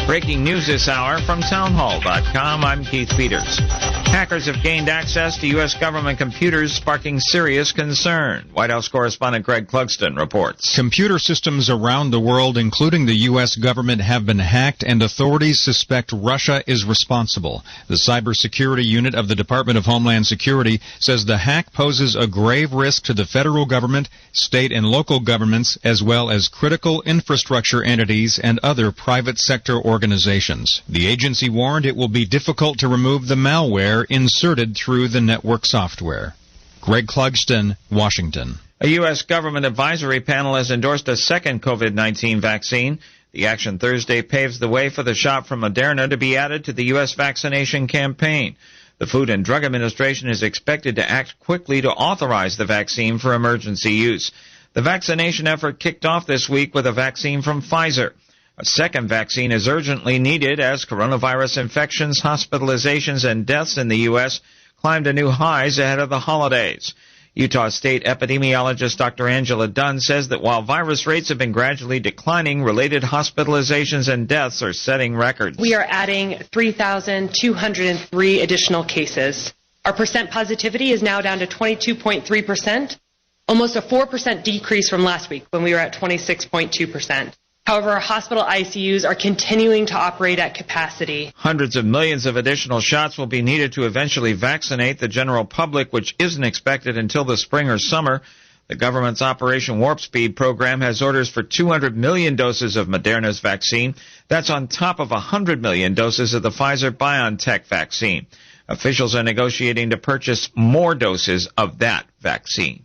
Breaking news this hour from townhall.com. I'm Keith Peters. Hackers have gained access to U.S. government computers, sparking serious concern. White House correspondent Greg Clugston reports. Computer systems around the world, including the U.S. government, have been hacked, and authorities suspect Russia is responsible. The cybersecurity unit of the Department of Homeland Security says the hack poses a grave risk to the federal government, state and local governments, as well as critical infrastructure entities and other private sector organizations. The agency warned it will be difficult to remove the malware inserted through the network software. Greg Clugston, Washington. A U.S. government advisory panel has endorsed a second COVID-19 vaccine. The action Thursday paves the way for the shot from Moderna to be added to the U.S. vaccination campaign. The Food and Drug Administration is expected to act quickly to authorize the vaccine for emergency use. The vaccination effort kicked off this week with a vaccine from Pfizer. A second vaccine is urgently needed as coronavirus infections, hospitalizations, and deaths in the U.S. climbed to new highs ahead of the holidays. Utah State epidemiologist Dr. Angela Dunn says that while virus rates have been gradually declining, related hospitalizations and deaths are setting records. We are adding 3,203 additional cases. Our percent positivity is now down to 22.3%, almost a 4% decrease from last week when we were at 26.2%. However, our hospital ICUs are continuing to operate at capacity. Hundreds of millions of additional shots will be needed to eventually vaccinate the general public, which isn't expected until the spring or summer. The government's Operation Warp Speed program has orders for 200 million doses of Moderna's vaccine. That's on top of 100 million doses of the Pfizer-BioNTech vaccine. Officials are negotiating to purchase more doses of that vaccine.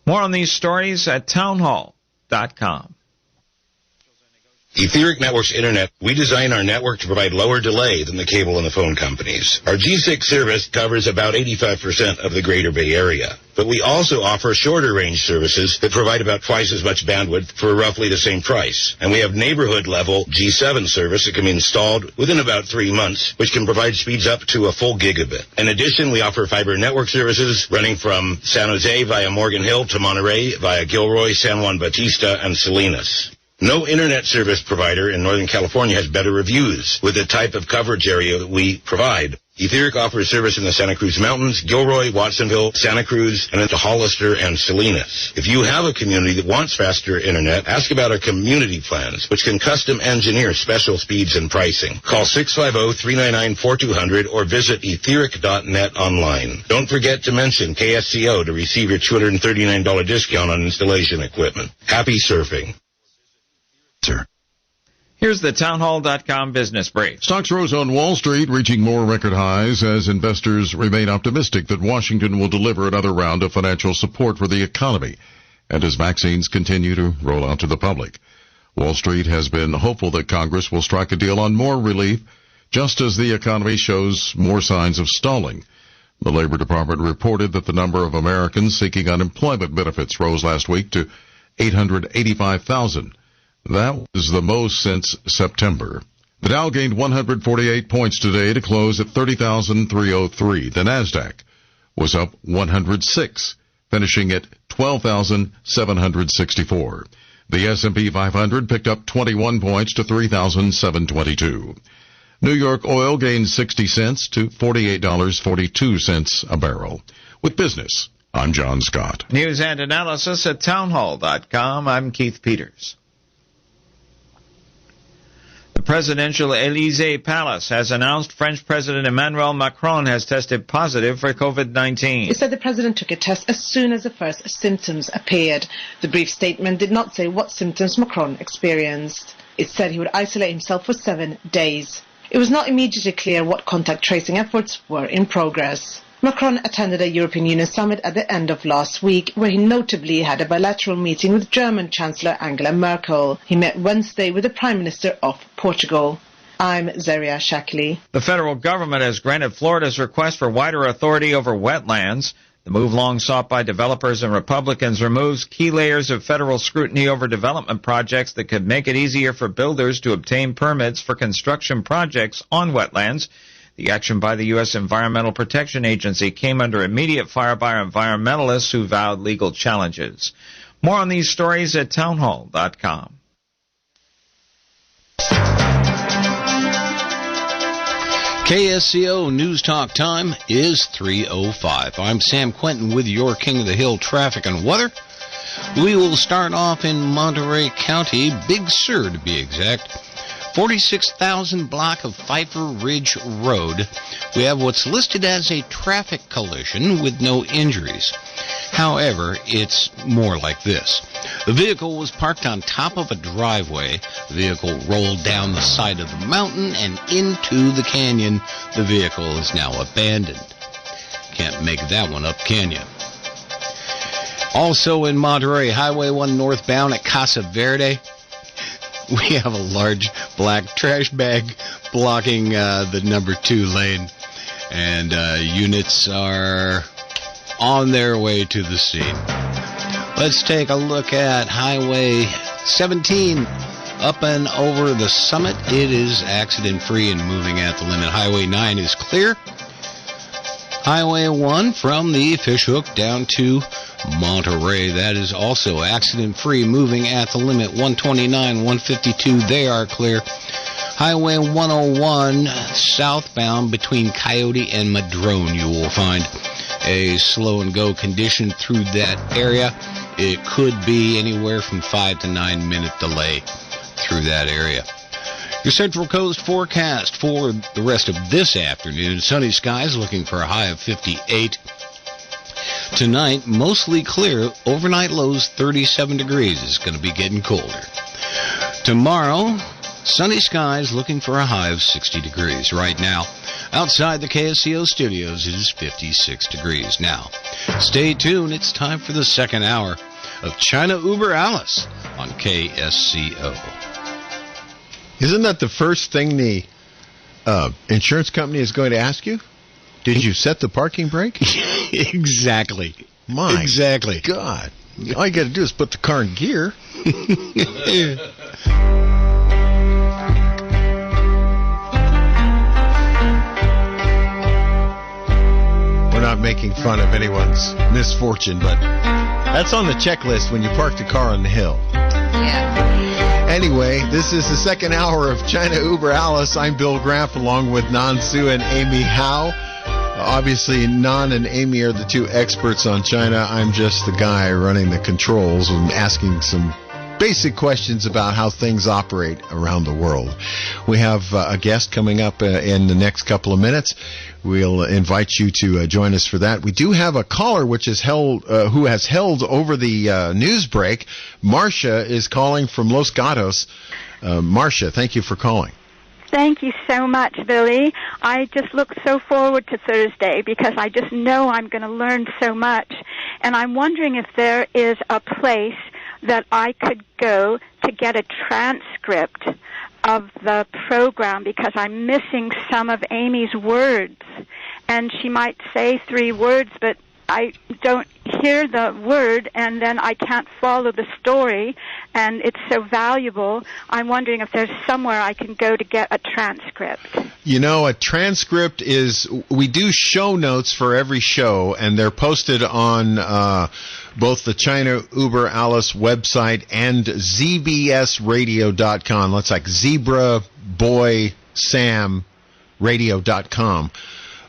More on these stories at townhall.com. Etheric Networks Internet, we design our network to provide lower delay than the cable and the phone companies. Our G6 service covers about 85% of the Greater Bay Area. But we also offer shorter range services that provide about twice as much bandwidth for roughly the same price. And we have neighborhood level G7 service that can be installed within about 3 months, which can provide speeds up to a full gigabit. In addition, we offer fiber network services running from San Jose via Morgan Hill to Monterey via Gilroy, San Juan Bautista, and Salinas. No internet service provider in Northern California has better reviews with the type of coverage area that we provide. Etheric offers service in the Santa Cruz Mountains, Gilroy, Watsonville, Santa Cruz, and into Hollister and Salinas. If you have a community that wants faster internet, ask about our community plans, which can custom engineer special speeds and pricing. Call 650-399-4200 or visit etheric.net online. Don't forget to mention KSCO to receive your $239 discount on installation equipment. Happy surfing. Here's the townhall.com business brief. Stocks rose on Wall Street, reaching more record highs as investors remain optimistic that Washington will deliver another round of financial support for the economy and as vaccines continue to roll out to the public. Wall Street has been hopeful that Congress will strike a deal on more relief just as the economy shows more signs of stalling. The Labor Department reported that the number of Americans seeking unemployment benefits rose last week to 885,000. That was the most since September. The Dow gained 148 points today to close at 30,303. The Nasdaq was up 106, finishing at 12,764. The S&P 500 picked up 21 points to 3,722. New York oil gained 60 cents to $48.42 a barrel. With business, I'm John Scott. News and analysis at townhall.com. I'm Keith Peters. The presidential Élysée Palace has announced French President Emmanuel Macron has tested positive for COVID-19. It said the president took a test as soon as the first symptoms appeared. The brief statement did not say what symptoms Macron experienced. It said he would isolate himself for 7 days. It was not immediately clear what contact tracing efforts were in progress. Macron attended a European Union summit at the end of last week, where he notably had a bilateral meeting with German Chancellor Angela Merkel. He met Wednesday with the Prime Minister of Portugal. I'm Zaria Shackley. The federal government has granted Florida's request for wider authority over wetlands. The move, long sought by developers and Republicans, removes key layers of federal scrutiny over development projects that could make it easier for builders to obtain permits for construction projects on wetlands. The action by the U.S. Environmental Protection Agency came under immediate fire by environmentalists who vowed legal challenges. More on these stories at townhall.com. KSCO News Talk time is 3:05. I'm Sam Quentin with your King of the Hill traffic and weather. We will start off in Monterey County, Big Sur to be exact. 46,000 block of Pfeiffer Ridge Road. We have what's listed as a traffic collision with no injuries. However, it's more like this. The vehicle was parked on top of a driveway. The vehicle rolled down the side of the mountain and into the canyon. The vehicle is now abandoned. Can't make that one up, can you? Also in Monterey, Highway 1 northbound at Casa Verde. We have a large black trash bag blocking the number 2 lane, and units are on their way to the scene. Let's take a look at Highway 17 up and over the summit. It is accident-free and moving at the limit. Highway 9 is clear. Highway 1 from the Fishhook down to Monterey, that is also accident-free, moving at the limit. 129, 152, they are clear. Highway 101 southbound between Coyote and Madrone, you will find a slow-and-go condition through that area. It could be anywhere from 5 to 9 minute delay through that area. Your Central Coast forecast for the rest of this afternoon. Sunny skies, looking for a high of 58. Tonight, mostly clear. Overnight lows 37 degrees. It's going to be getting colder. Tomorrow, sunny skies, looking for a high of 60 degrees. Right now, outside the KSCO studios, it is 56 degrees. Now, stay tuned. It's time for the second hour of China Uber Alice on KSCO. Isn't that the first thing the insurance company is going to ask you? Did you set the parking brake? Exactly. My exactly. God. All you got to do is put the car in gear. We're not making fun of anyone's misfortune, but that's on the checklist when you park the car on the hill. Yeah. Anyway, this is the second hour of China Uber Alice. I'm Bill Graff along with Nan Su and Amy Howe. Obviously, Nan and Amy are the two experts on China. I'm just the guy running the controls and asking some basic questions about how things operate around the world. We have a guest coming up in the next couple of minutes. We'll invite you to join us for that. We do have a caller which is who has held over the news break. Marcia is calling from Los Gatos. Marcia, thank you for calling. Thank you so much, Billy. I just look so forward to Thursday because I just know I'm going to learn so much. And I'm wondering if there is a place that I could go to get a transcript of the program because I'm missing some of Amy's words. And she might say 3 words, but I don't hear the word, and then I can't follow the story, and it's so valuable. I'm wondering if there's somewhere I can go to get a transcript. You know, a transcript is, we do show notes for every show, and they're posted on both the China Uber Alice website and zbsradio.com. That's like Zebra Boy Sam radio.com.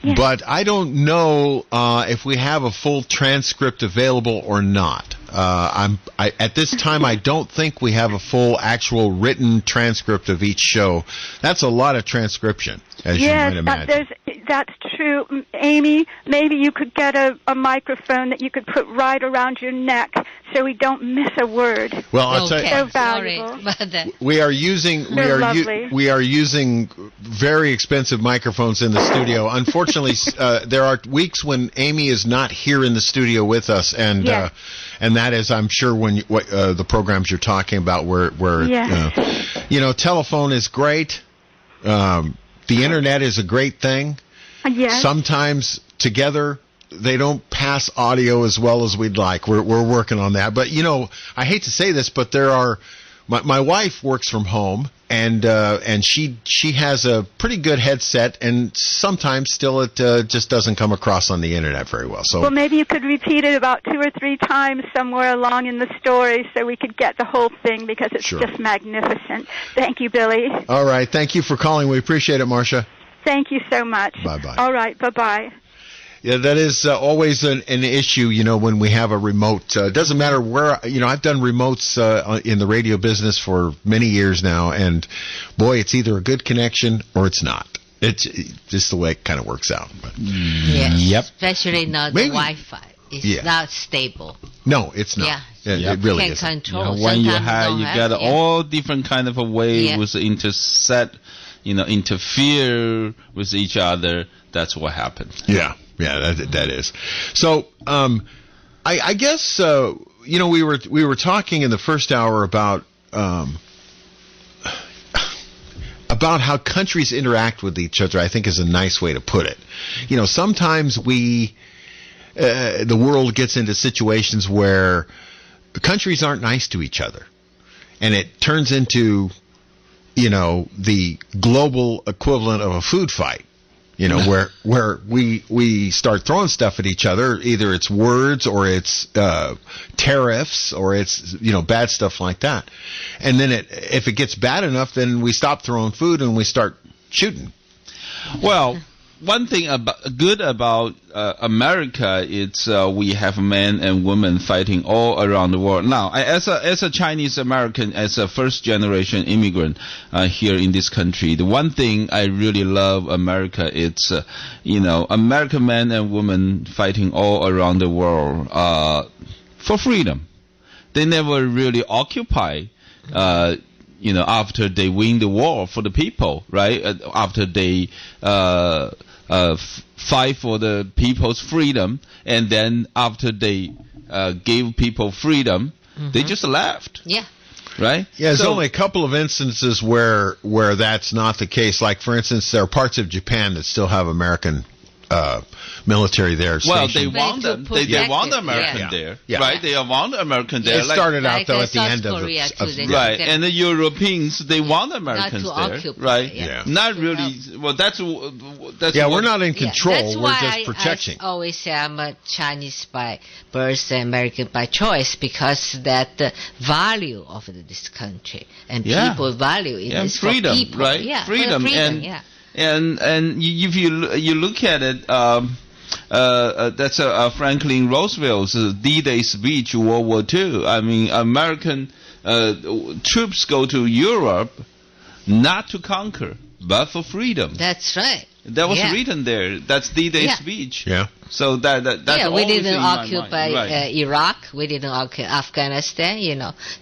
Yeah. But I don't know if we have a full transcript available or not. At this time, I don't think we have a full actual written transcript of each show. That's a lot of transcription, as you might imagine. That's true. Amy, maybe you could get a microphone that you could put right around your neck so we don't miss a word. Well, I'll tell you, so valuable. we are using very expensive microphones in the studio. Unfortunately, there are weeks when Amy is not here in the studio with us, and that is, I'm sure, when the programs you're talking about, where telephone is great, the internet is a great thing. Yes. Sometimes together they don't pass audio as well as we'd like. We're working on that. But, I hate to say this, but there are my wife works from home, and she has a pretty good headset, and sometimes still it just doesn't come across on the internet very well. So, well, maybe you could repeat it about 2 or 3 times somewhere along in the story so we could get the whole thing because it's just magnificent. Thank you, Billy. All right. Thank you for calling. We appreciate it, Marcia. Thank you so much. Bye-bye. All right, bye-bye. Yeah, that is always an issue, when we have a remote. It doesn't matter where, I've done remotes in the radio business for many years now, and boy, it's either a good connection or it's not. It's just the way it kind of works out. But. Yes. Yep. Especially not the Wi-Fi. It's not stable. No, it's not. Yeah. It really can't isn't. control. When you got all different kind of a ways interfere with each other. That's what happens. Yeah, that is. So, I guess we were talking in the first hour about how countries interact with each other. I think is a nice way to put it. Sometimes the world gets into situations where countries aren't nice to each other, and it turns into the global equivalent of a food fight. Where we start throwing stuff at each other. Either it's words or it's tariffs or it's bad stuff like that. And then if it gets bad enough, then we stop throwing food and we start shooting. Well, one thing good about America is we have men and women fighting all around the world. Now, as a Chinese American, as a first generation immigrant here in this country, the one thing I really love America is American men and women fighting all around the world for freedom. They never really occupy. After they win the war for the people, right? After they fight for the people's freedom, and then after they gave people freedom, they just left. Yeah. Right? Yeah, there's only a couple of instances where that's not the case. Like, for instance, there are parts of Japan that still have American military there. Well, stationed. they want them. They want the American there, right? They want the American there. It started out though at the end of right, and the Europeans they want Americans there, occupy, right? Yeah. Not really. Well, that's we're not in control. That's we're why just protecting. I always say I'm a Chinese by birth and American by choice, because that the value of this country and people value it is freedom, for people. right? Yeah, freedom, and if you look at it, that's Franklin Roosevelt's D-Day speech, World War II. I mean, American troops go to Europe not to conquer, but for freedom. That's right. That was written there. That's D-Day speech. Yeah. So that's we didn't in occupy Iraq. We didn't occupy Afghanistan.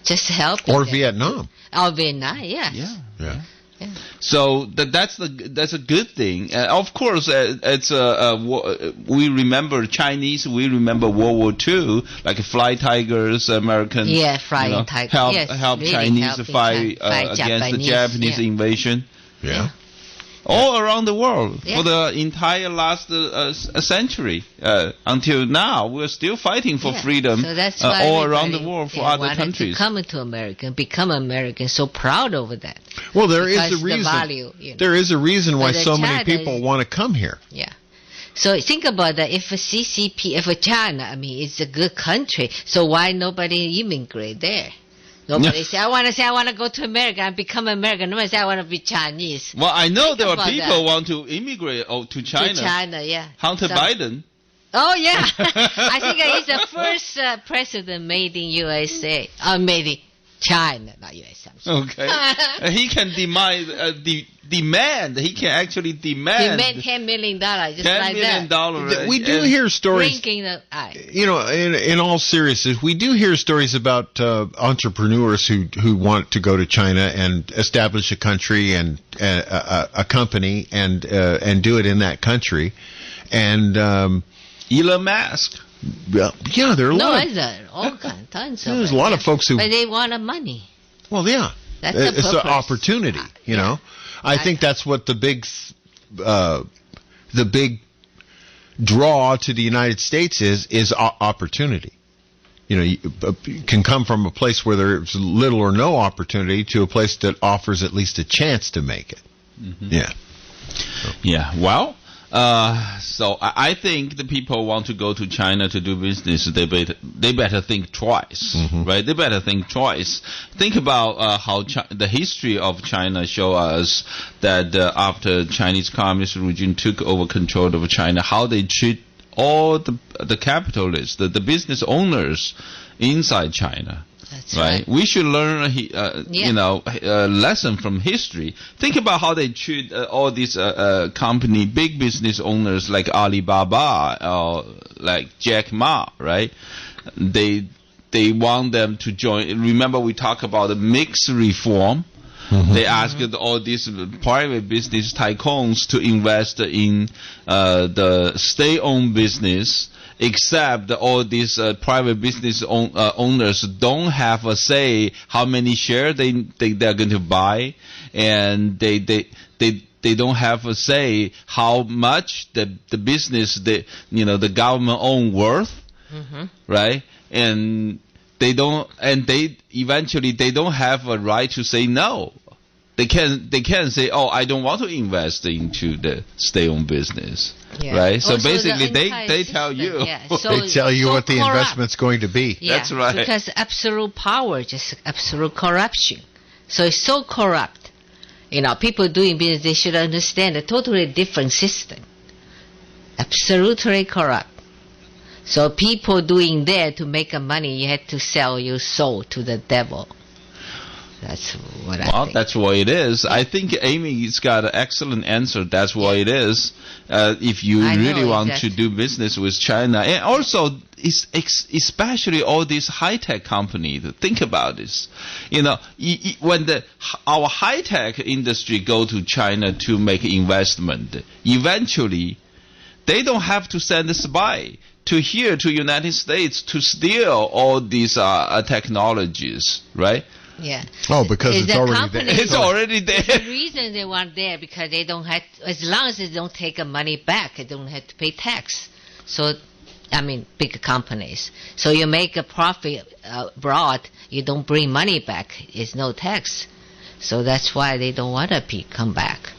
Just help. Or Vietnam. Or Vietnam. Yes. Yeah. So that's a good thing. Of course, it's we remember Chinese. We remember World War II, like Fly Tigers, American. Yeah, Flying Tigers. Help really Chinese fight against the Japanese invasion. Yeah. All around the world for the entire last century until now, we're still fighting for freedom so that's why all around the world for other countries. To come to America, become American, so proud over that. Well, there is a reason. The value, there is a reason why so many people want to come here. Yeah. So think about that. If a CCP, if a China, I mean, it's a good country. So why nobody immigrate there? Nobody say, I want to go to America and become American. Nobody say, I want to be Chinese. Well, I know there are people who want to immigrate to China. To China, yeah. Hunter Biden. Oh, yeah. I think he's the first president made in USA. Made in China, not USA. Okay. He can demand. He can actually demand $10 million, just $10 like million that. We do hear stories. In all seriousness, we do hear stories about entrepreneurs who want to go to China and establish a country and a company and do it in that country. And Elon Musk. Yeah, there are a lot. There's a lot of folks who. But they want the money. Well, yeah, it's an opportunity. You know, I think that's what the big draw to the United States is opportunity. You know, you can come from a place where there's little or no opportunity to a place that offers at least a chance to make it. Mm-hmm. Yeah. Yeah. Well. So I think the people want to go to China to do business. They better think twice, right? They better think twice. Think about how the history of China show us that after Chinese Communist regime took over control of China, how they treat all the capitalists, the business owners inside China. That's right. We should learn, a lesson from history. Think about how they treat all these big business owners like Alibaba or like Jack Ma, right? They want them to join. Remember, we talked about the mixed reform. They asked all these private business tycoons to invest in the state-owned business. Except all these private business owners don't have a say how many shares they're going to buy, and they don't have a say how much the business the government own worth, right? And they eventually don't have a right to say no. They can't say, oh, I don't want to invest into the state-owned business, right? So also basically, they tell you. They tell you what the investment's going to be. Yeah, that's right. Because absolute power, just absolute corruption. So it's so corrupt. People doing business, they should understand a totally different system. Absolutely corrupt. So people doing there to make money, you had to sell your soul to the devil. That's what I think. Well, that's what it is. I think Amy's got an excellent answer. That's what it is. If you really want to do business with China. And also, especially all these high-tech companies, think about this. When our high-tech industry go to China to make investment, eventually, they don't have to send a spy to United States to steal all these technologies, right? Yeah. Oh, because it's already there. It's already there. The reason they want there because they don't have, as long as they don't take money back, they don't have to pay tax. So, big companies. So you make a profit abroad, you don't bring money back. It's no tax. So that's why they don't want to come back.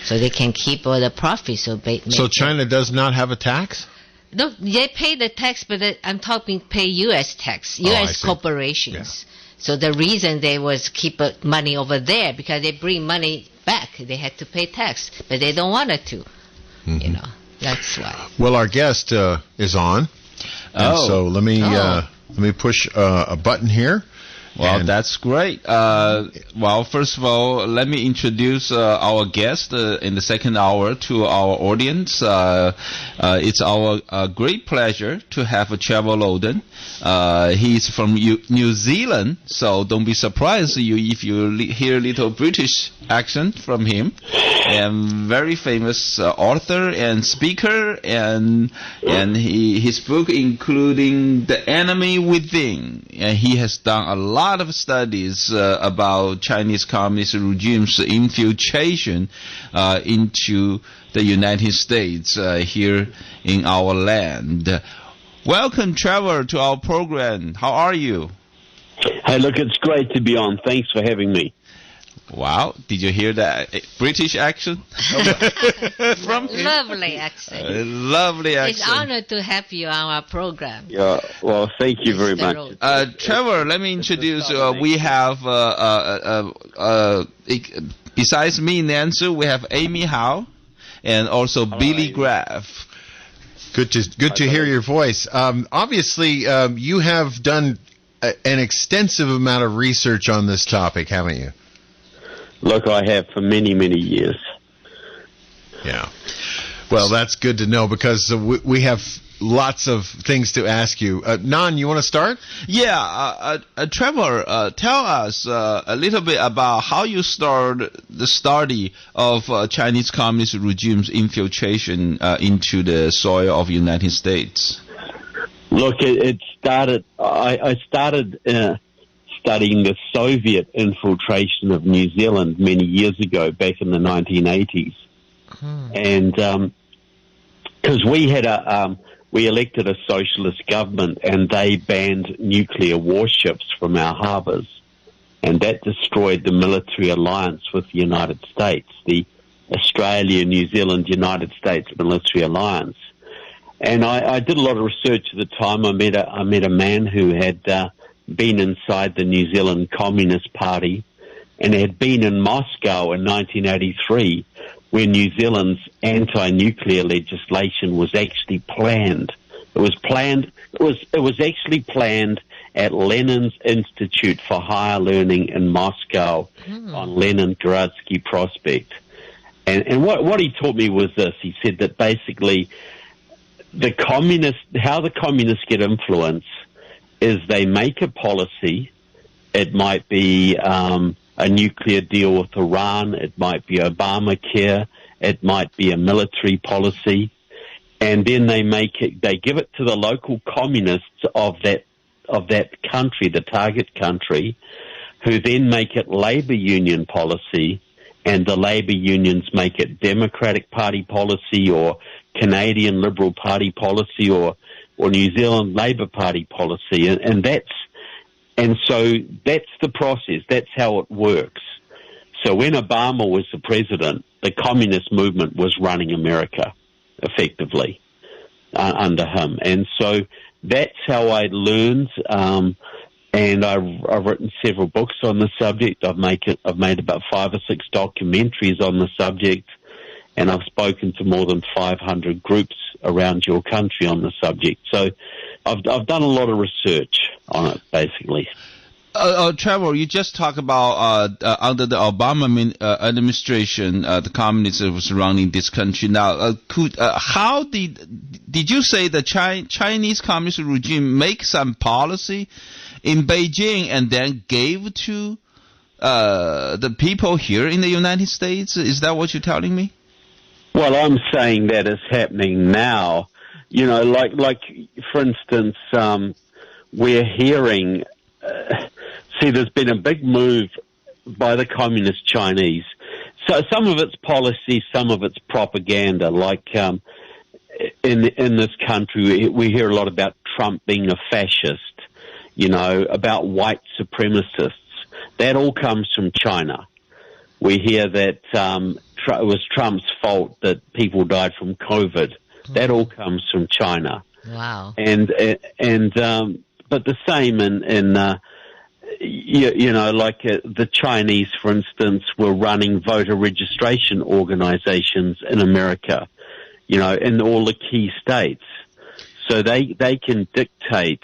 So they can keep all the profits. So China does not have a tax? No, they pay the tax, but I'm talking pay U.S. tax, U.S. corporations. Yeah. So the reason they was keep money over there because they bring money back, they had to pay tax, but they don't want it to. That's why. Well, our guest is on, and so let me push a button here. Well, that's great. Well, first of all, let me introduce our guest in the second hour to our audience. It's our great pleasure to have Trevor Loudon. He's from New Zealand, so don't be surprised if you hear a little British accent from him. And very famous author and speaker, and his book including The Enemy Within. And he has done a lot of studies about Chinese Communist regime's infiltration into the United States here in our land. Welcome, Trevor, to our program. How are you? Hey, look, it's great to be on. Thanks for having me. Wow, did you hear that British accent? From him? Lovely accent. Lovely accent. It's an honor to have you on our program. Yeah, well, thank you very much. Trevor, let me introduce, we have, besides me, Nan Su, we have Amy Howe, and also Billy Graff. Good to hear your voice. Obviously, you have done an extensive amount of research on this topic, haven't you? Look, I have for many, many years. Yeah. Well, that's good to know because we have lots of things to ask you. Nan, you want to start? Yeah. Trevor, tell us a little bit about how you started the study of Chinese Communist regime's infiltration into the soil of the United States. Look, it started. I started studying the Soviet infiltration of New Zealand many years ago, back in the 1980s. And because we elected a socialist government and they banned nuclear warships from our harbours, and that destroyed the military alliance with the United States. The Australia, New Zealand, United States military alliance. And I did a lot of research at the time. I met a man who had been inside the New Zealand Communist Party and had been in Moscow in 1983 when New Zealand's anti-nuclear legislation was actually planned. It was actually planned at Lenin's Institute for Higher Learning in Moscow on Leningradsky Prospect. And what he taught me was this. He said that basically how the communists get influence is they make a policy. It might be a nuclear deal with Iran. It might be Obamacare. It might be a military policy. And then they give it to the local communists of that country, the target country, who then make it labor union policy, and the labor unions make it Democratic Party policy or Canadian Liberal Party policy or New Zealand Labor Party policy. And so that's the process. That's how it works. So when Obama was the president, the communist movement was running America effectively under him. And so that's how I learned, and I've written several books on the subject. I've made about 5 or 6 documentaries on the subject, and I've spoken to more than 500 groups around your country on the subject. So I've done a lot of research on it, basically. Trevor, you just talked about under the Obama administration, the communists was running this country. Now, how did you say the Chinese communist regime make some policy in Beijing and then gave to the people here in the United States? Is that what you're telling me? Well, I'm saying that is happening now. You know, like for instance, we're hearing. See, there's been a big move by the communist Chinese. So some of it's policy, some of it's propaganda. Like in this country, we hear a lot about Trump being a fascist. You know, about white supremacists. That all comes from China. We hear that it was Trump's fault that people died from COVID. That all comes from China. Wow. But the same in the Chinese, for instance, were running voter registration organizations in America, you know, in all the key states. So they can dictate,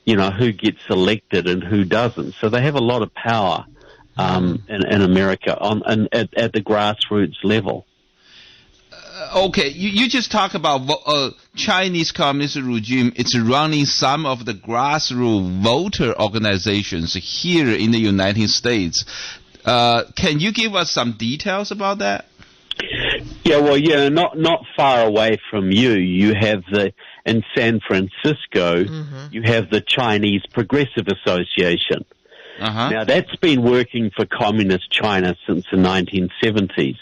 you know, who gets elected and who doesn't. So they have a lot of power in America at the grassroots level. Okay, you just talk about Chinese communist regime. It's running some of the grassroots voter organizations here in the United States. Can you give us some details about that? Yeah, well, not far away from you. You have in San Francisco, you have the Chinese Progressive Association. Now, that's been working for Communist China since the 1970s.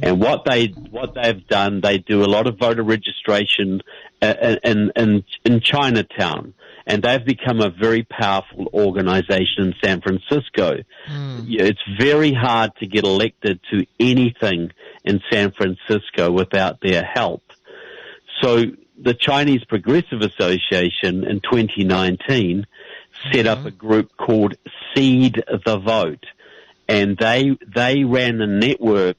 And what they've done, they do a lot of voter registration in Chinatown, and they've become a very powerful organization in San Francisco. It's very hard to get elected to anything in San Francisco without their help. So the Chinese Progressive Association in 2019 set up a group called Seed the Vote, and they ran a network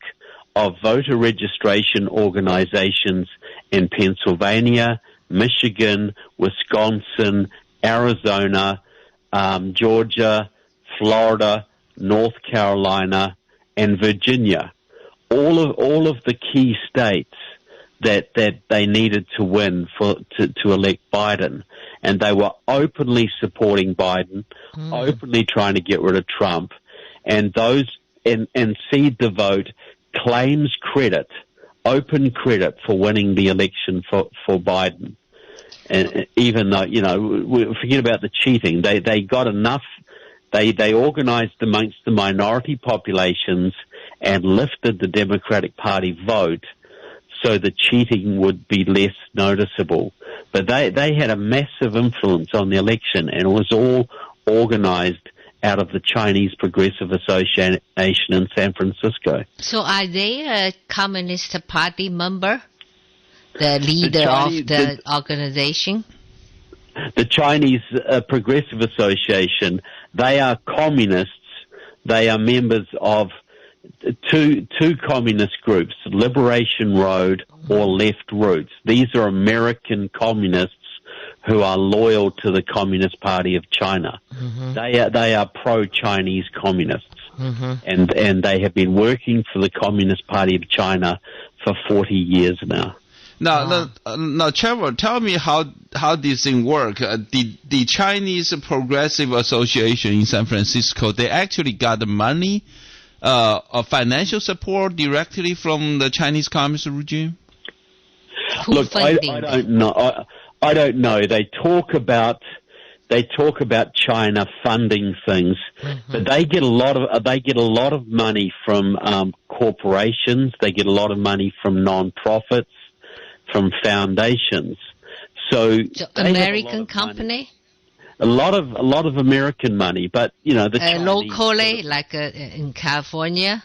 of voter registration organizations in Pennsylvania, Michigan, Wisconsin, Arizona, Georgia, Florida, North Carolina, and Virginia. All of the key states that they needed to win to elect Biden. And they were openly supporting Biden, openly trying to get rid of Trump. And Seed the Vote claims open credit for winning the election for Biden. And even though, you know, forget about the cheating, they got enough, they organized amongst the minority populations and lifted the Democratic Party vote so the cheating would be less noticeable. But they had a massive influence on the election, and it was all organized out of the Chinese Progressive Association in San Francisco. So are they a Communist Party member? The leader of the organization? The Chinese Progressive Association, they are communists. They are members of two communist groups, Liberation Road or Left Roots. These are American communists who are loyal to the Communist Party of China. Mm-hmm. They are pro-Chinese communists. Mm-hmm. And they have been working for the Communist Party of China for 40 years now. Now, Trevor, tell me how this thing work. The Chinese Progressive Association in San Francisco, they actually got the money, financial support directly from the Chinese Communist regime? Look, I don't know. I don't know. They talk about China funding things, but they get a lot of money from corporations. They get a lot of money from non-profits, from foundations. So American company. A lot of American money, but the Chinese, locally, like in California.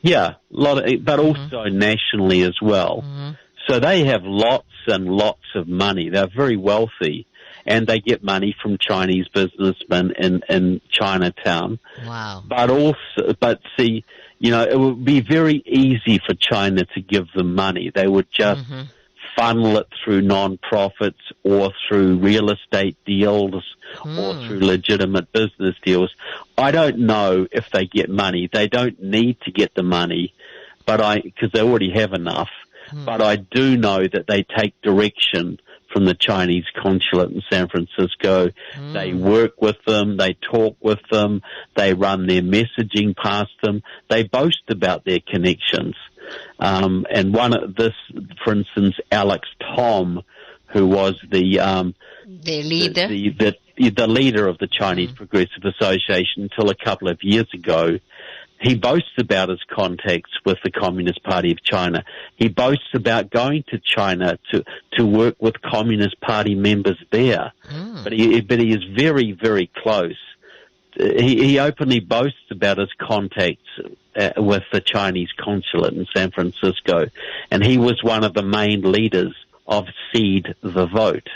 Yeah, but also nationally as well. Mm-hmm. So they have lots and lots of money. They're very wealthy, and they get money from Chinese businessmen in Chinatown. Wow. But see, it would be very easy for China to give them money. They would just funnel it through non-profits or through real estate deals or through legitimate business deals. I don't know if they get money. They don't need to get the money, because they already have enough. But I do know that they take direction from the Chinese consulate in San Francisco. They work with them. They talk with them. They run their messaging past them. They boast about their connections. And for instance, Alex Tom, who was the leader, the leader of the Chinese Progressive Association until a couple of years ago, he boasts about his contacts with the Communist Party of China. He boasts about going to China to work with Communist Party members there. But he is very, very close. He openly boasts about his contacts with the Chinese consulate in San Francisco, and he was one of the main leaders of Seed the Vote.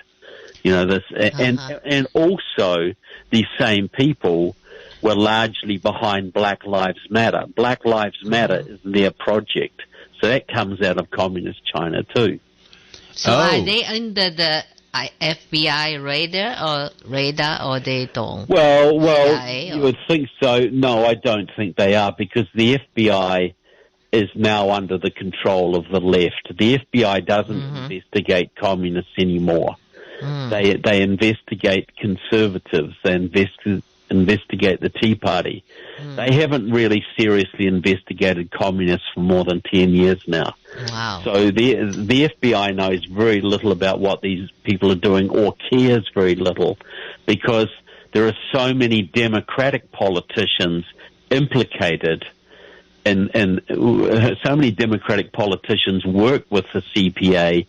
And also these same people were largely behind Black Lives Matter. Black Lives Matter is their project, so that comes out of Communist China too. So are they under the FBI radar, or they don't? Well, you would think so. No, I don't think they are, because the FBI is now under the control of the left. The FBI doesn't investigate communists anymore. They investigate conservatives. They investigate the Tea Party. They haven't really seriously investigated communists for more than 10 years now. Wow. So the FBI knows very little about what these people are doing, or cares very little, because there are so many Democratic politicians implicated, and so many Democratic politicians work with the CPA,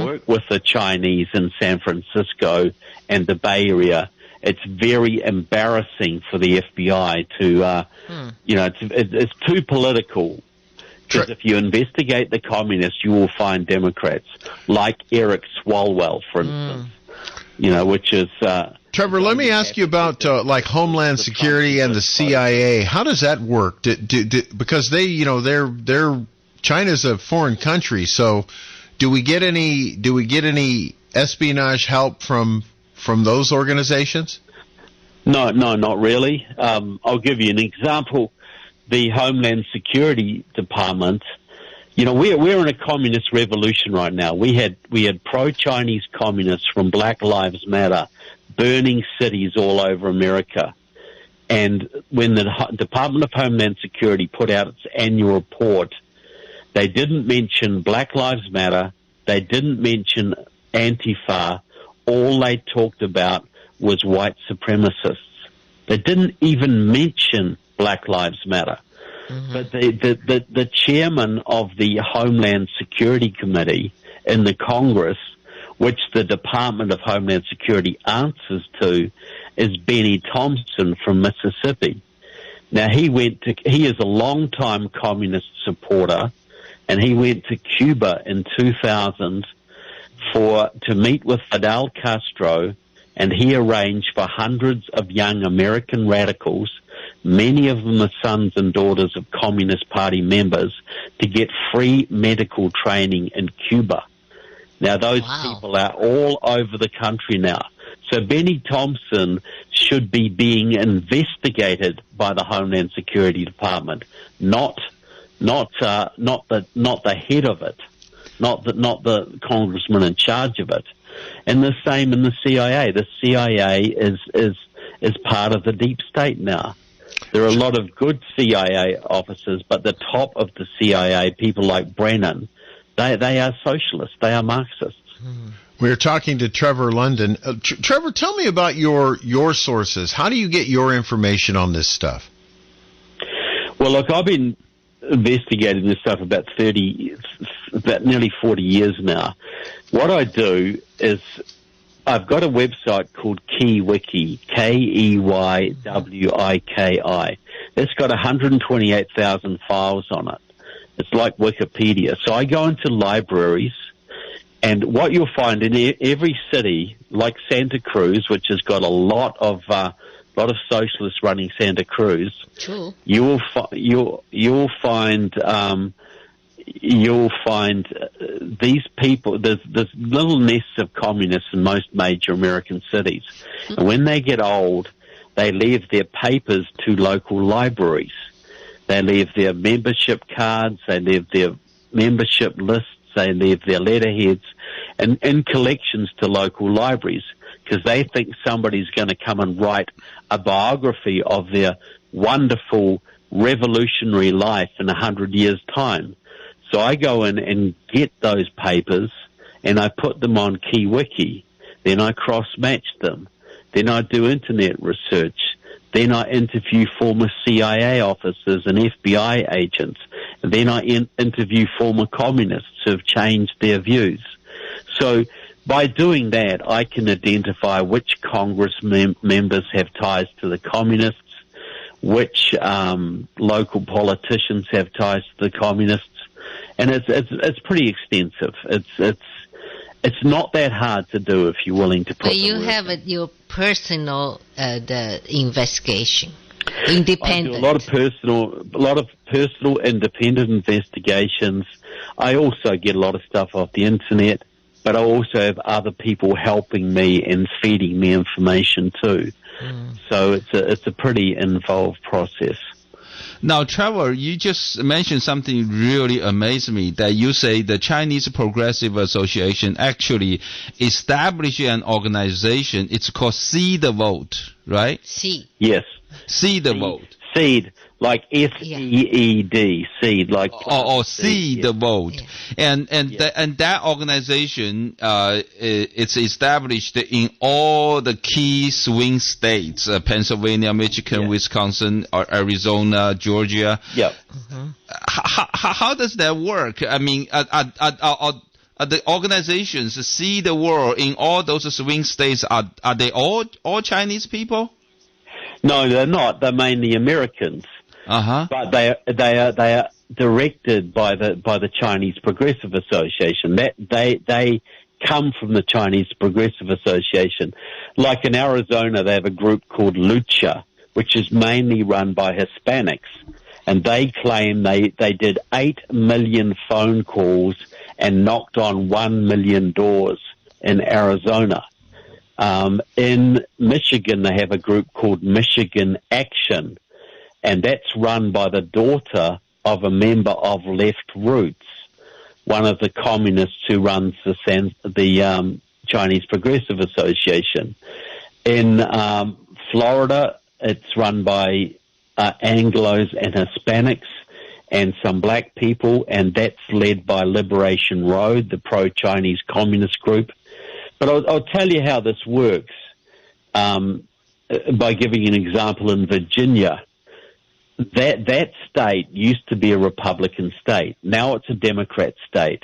work with the Chinese in San Francisco and the Bay Area. It's very embarrassing for the FBI to, it's too political. Because if you investigate the communists, you will find Democrats, like Eric Swalwell, for instance, which is... Trevor, let me ask you about like Homeland Security and the CIA. How does that work? Because they're China's a foreign country, so do we get any espionage help from those organizations? No, not really. I'll give you an example. The Homeland Security Department, we're in a communist revolution right now. We had pro-Chinese communists from Black Lives Matter burning cities all over America. And when the Department of Homeland Security put out its annual report, they didn't mention Black Lives Matter. They didn't mention Antifa. All they talked about was white supremacists. They didn't even mention Black Lives Matter. But the chairman of the Homeland Security Committee in the Congress, which the Department of Homeland Security answers to, is Benny Thompson from Mississippi. Now, he is a long-time communist supporter, and he went to Cuba in 2000 to meet with Fidel Castro, and he arranged for hundreds of young American radicals, many of them the sons and daughters of Communist Party members, to get free medical training in Cuba. Now, those people are all over the country now. So Benny Thompson should be being investigated by the Homeland Security Department, not the head of it, not the congressman in charge of it. And the same in the CIA. The CIA is part of the deep state now. There are a lot of good CIA officers, but the top of the CIA, people like Brennan, they are socialists. They are Marxists. We're talking to Trevor Loudon. Trevor, tell me about your sources. How do you get your information on this stuff? Well, look, I've been investigating this stuff about nearly 40 years now. What I do is I've got a website called KeyWiki, Keywiki. It's got 128,000 files on it. It's like Wikipedia. So I go into libraries, and what you'll find in every city, like Santa Cruz, which has got a lot of socialists running Santa Cruz, True. You'll find these people. There's little nests of communists in most major American cities, and when they get old, they leave their papers to local libraries. They leave their membership cards. They leave their membership lists. They leave their letterheads and in collections to local libraries, because they think somebody's going to come and write a biography of their wonderful revolutionary life in 100 years' time. So I go in and get those papers, and I put them on KeyWiki. Then I cross-match them. Then I do internet research. Then I interview former CIA officers and FBI agents. And then I interview former communists who have changed their views. So by doing that, I can identify which Congress members have ties to the communists, which local politicians have ties to the communists, and it's pretty extensive. It's not that hard to do if you're willing to put. But you have your personal the investigation, independent. I do a lot of personal independent investigations. I also get a lot of stuff off the internet, but I also have other people helping me and feeding me information too. So it's a pretty involved process. Now, Trevor, you just mentioned something really amazed me, that you say the Chinese Progressive Association actually established an organization. It's called Seed the Vote, right? Seed. Yes. Seed the Vote. Seed, like SEED, seed, like Seed the Vote, and that organization it's established in all the key swing states: Pennsylvania, Michigan, Wisconsin, Arizona, Georgia. Yeah. How does that work? I mean, the organizations see the world in all those swing states. Are they all Chinese people? No, they're not. They're mainly Americans. But they are directed by the Chinese Progressive Association. They come from the Chinese Progressive Association. Like in Arizona, they have a group called Lucha, which is mainly run by Hispanics, and they claim they did 8 million phone calls and knocked on 1 million doors in Arizona. In Michigan, they have a group called Michigan Action, and that's run by the daughter of a member of Left Roots, one of the communists who runs the Chinese Progressive Association. In Florida, it's run by Anglos and Hispanics and some black people, and that's led by Liberation Road, the pro-Chinese communist group. But I'll tell you how this works by giving an example. In Virginia, that state used to be a Republican state. Now it's a Democrat state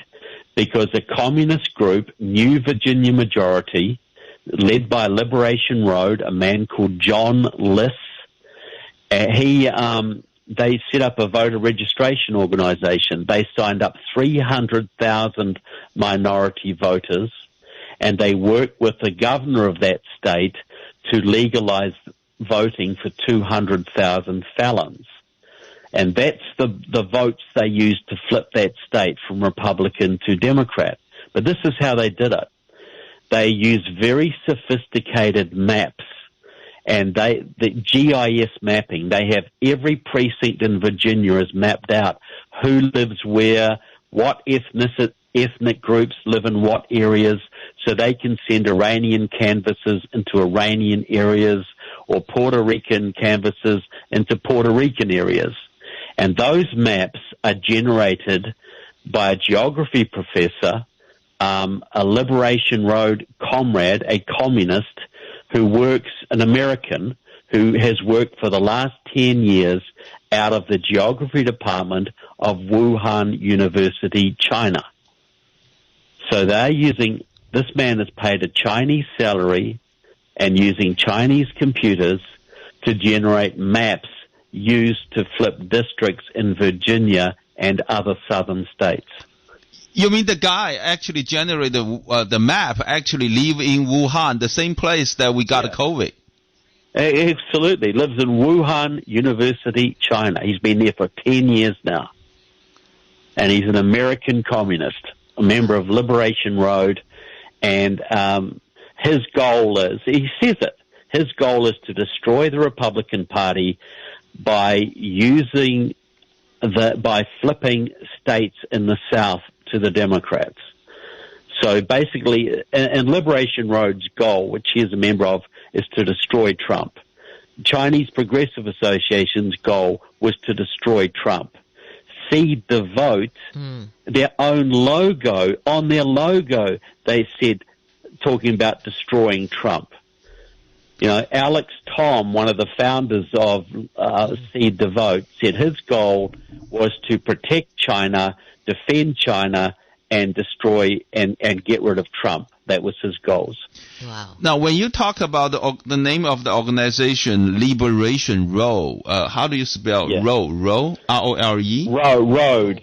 because a communist group, New Virginia Majority, led by Liberation Road, a man called John Liss. They set up a voter registration organization. They signed up 300,000 minority voters, and they worked with the governor of that state to legalize voting for 200,000 felons. And that's the votes they used to flip that state from Republican to Democrat. But this is how they did it. They used very sophisticated maps, and the GIS mapping. They have every precinct in Virginia is mapped out, who lives where, what ethnic groups live in what areas, so they can send Iranian canvassers into Iranian areas or Puerto Rican canvassers into Puerto Rican areas. And those maps are generated by a geography professor, a Liberation Road comrade, a communist who works, an American who has worked for the last 10 years out of the geography department of Wuhan University, China. So they're using, this man is paid a Chinese salary and using Chinese computers to generate maps used to flip districts in Virginia and other southern states. You mean the guy actually generated the map, actually live in Wuhan, the same place that we got COVID? Absolutely. Lives in Wuhan University, China. He's been there for 10 years now. And he's an American communist, a member of Liberation Road. And his goal is, he says it, his goal is to destroy the Republican Party by by flipping states in the South to the Democrats. So basically, and Liberation Road's goal, which he is a member of, is to destroy Trump. Chinese Progressive Association's goal was to destroy Trump. Seed the Vote, their own logo, on their logo, they said, talking about destroying Trump. You know, Alex Tom, one of the founders of Seed the Vote, said his goal was to protect China, defend China, and destroy and get rid of Trump. That was his goals. Wow. Now, when you talk about the name of the organization, Liberation Road, how do you spell Road? R-O-L-E? Road,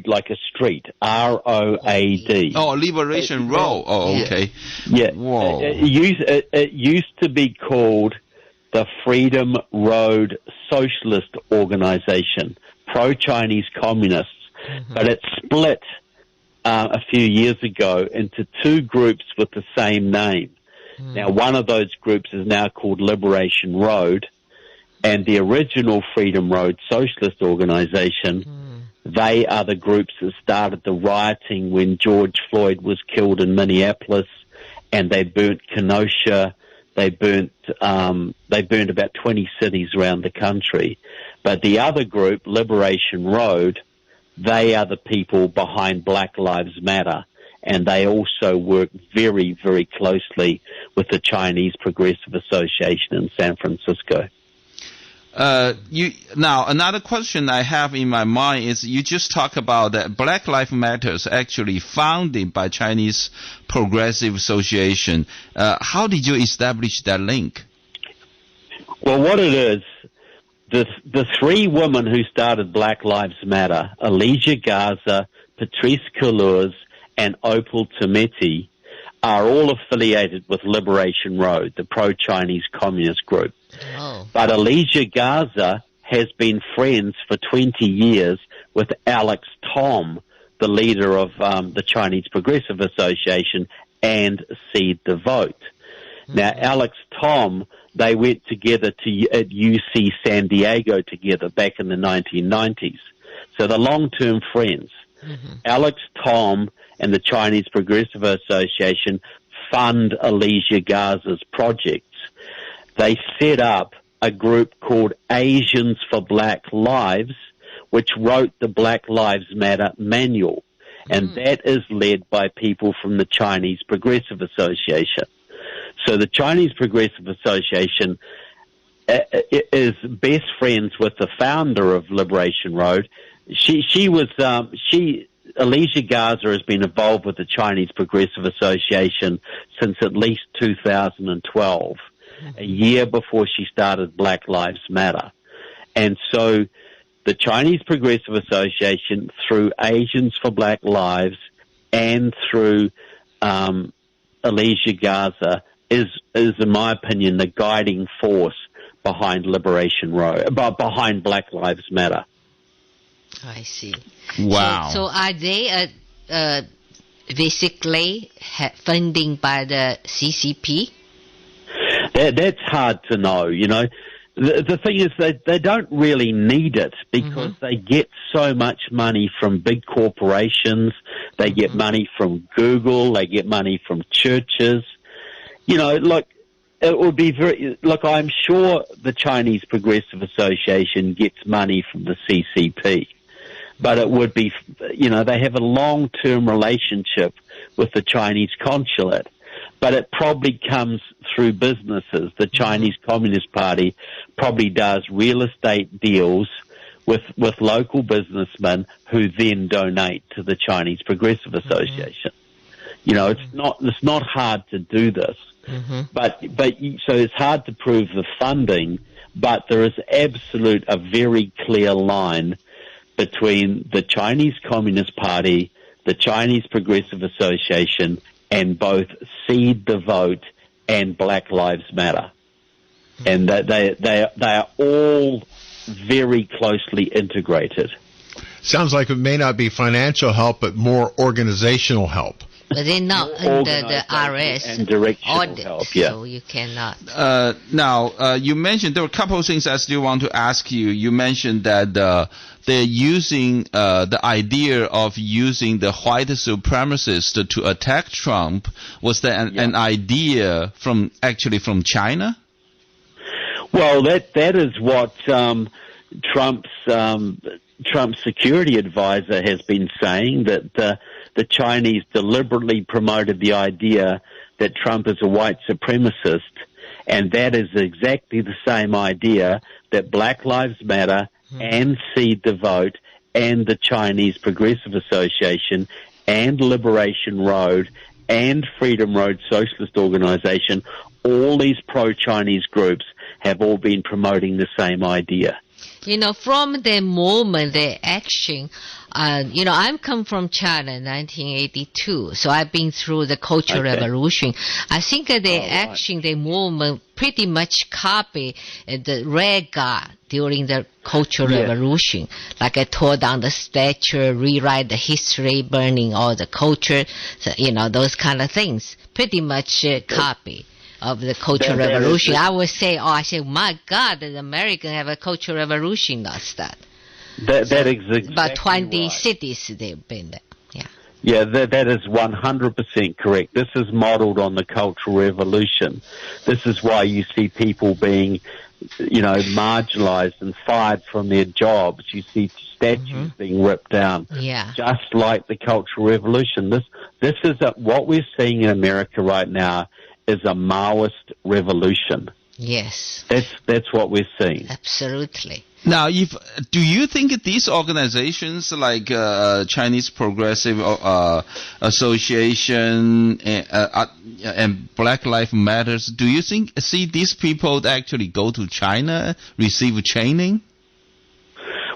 like a street. R-O-A-D. Oh, Liberation Road. Oh, okay. Yeah. Whoa. It used to be called the Freedom Road Socialist Organization, pro-Chinese communists, but it split a few years ago into two groups with the same name. Now, one of those groups is now called Liberation Road, and the original Freedom Road Socialist Organization, they are the groups that started the rioting when George Floyd was killed in Minneapolis, and they burnt Kenosha. They burnt about 20 cities around the country. But the other group, Liberation Road, they are the people behind Black Lives Matter, and they also work very, very closely with the Chinese Progressive Association in San Francisco. Now, another question I have in my mind is you just talk about that Black Lives Matter is actually founded by Chinese Progressive Association. How did you establish that link? Well, what it is, the three women who started Black Lives Matter, Alicia Garza, Patrisse Cullors, and Opal Tometi, are all affiliated with Liberation Road, the pro-Chinese communist group. Oh. But Alicia Garza has been friends for 20 years with Alex Tom, the leader of the Chinese Progressive Association, and Seed the Vote. Now, Alex Tom, they went together at UC San Diego together back in the 1990s. So they're long-term friends. Alex Tom and the Chinese Progressive Association fund Alicia Garza's projects. They set up a group called Asians for Black Lives, which wrote the Black Lives Matter manual. And that is led by people from the Chinese Progressive Association. So the Chinese Progressive Association is best friends with the founder of Liberation Road. She Alicia Garza has been involved with the Chinese Progressive Association since at least 2012, a year before she started Black Lives Matter. And so the Chinese Progressive Association, through Asians for Black Lives and through Alicia Garza, is, in my opinion, the guiding force behind behind Black Lives Matter. I see. Wow. So are they basically funding by the CCP? That's hard to know, you know. The thing is they don't really need it because they get so much money from big corporations. They get money from Google. They get money from churches. You know, look, it would be I'm sure the Chinese Progressive Association gets money from the CCP. But it would be, you know, they have a long-term relationship with the Chinese consulate. But it probably comes through businesses. The Chinese Communist Party probably does real estate deals with local businessmen who then donate to the Chinese Progressive Association. You know, it's not hard to do this. But so it's hard to prove the funding, but there is a very clear line between the Chinese Communist Party, the Chinese Progressive Association, and both Seed the Vote and Black Lives Matter. And they are all very closely integrated. Sounds like it may not be financial help, but more organizational help. But they're not under the RS and directional help, so you cannot. Now, you mentioned there were a couple of things I still want to ask you. You mentioned that they're using the idea of using the white supremacists to attack Trump. Was that an idea from China? Well, that is what Trump's security advisor has been saying, that the Chinese deliberately promoted the idea that Trump is a white supremacist, and that is exactly the same idea that Black Lives Matter and Seed the Vote and the Chinese Progressive Association and Liberation Road and Freedom Road Socialist Organization, all these pro-Chinese groups have all been promoting the same idea. You know, from the moment the action, you know, I'm come from China in 1982, so I've been through the Cultural Revolution. I think the action, the movement, pretty much copy the Red Guard during the Cultural Revolution. Like I tore down the statue, rewrite the history, burning all the culture, so, you know, those kind of things. Pretty much copy of the Cultural Revolution. I would say, my God, the Americans have a Cultural Revolution last that. That is exactly about 20 right. cities they've been there. Yeah. Yeah, that is 100% correct. This is modeled on the Cultural Revolution. This is why you see people being, you know, marginalized and fired from their jobs. You see statues being ripped down. Yeah. Just like the Cultural Revolution. This is what we're seeing in America right now is a Maoist revolution. Yes. That's what we're seeing. Absolutely. Now, do you think these organizations like Chinese Progressive Association and Black Lives Matters, do you see these people actually go to China, receive training?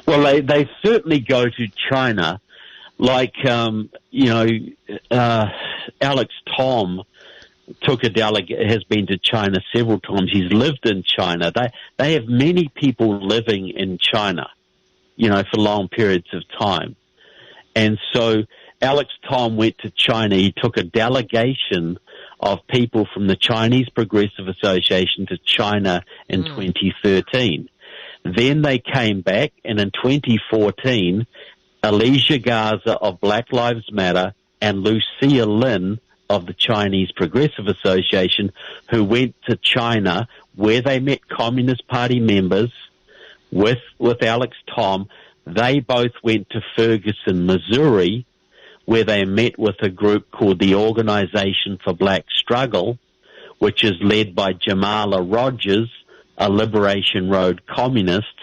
Well, they certainly go to China. Like, you know, Alex Tom has been to China several times. He's lived in China. They have many people living in China, you know, for long periods of time. And so Alex Tom went to China. He took a delegation of people from the Chinese Progressive Association to China in 2013. Then they came back, and in 2014, Alicia Garza of Black Lives Matter and Lucia Lin of the Chinese Progressive Association, who went to China, where they met Communist Party members with Alex Tom. They both went to Ferguson, Missouri, where they met with a group called the Organization for Black Struggle, which is led by Jamala Rogers, a Liberation Road communist,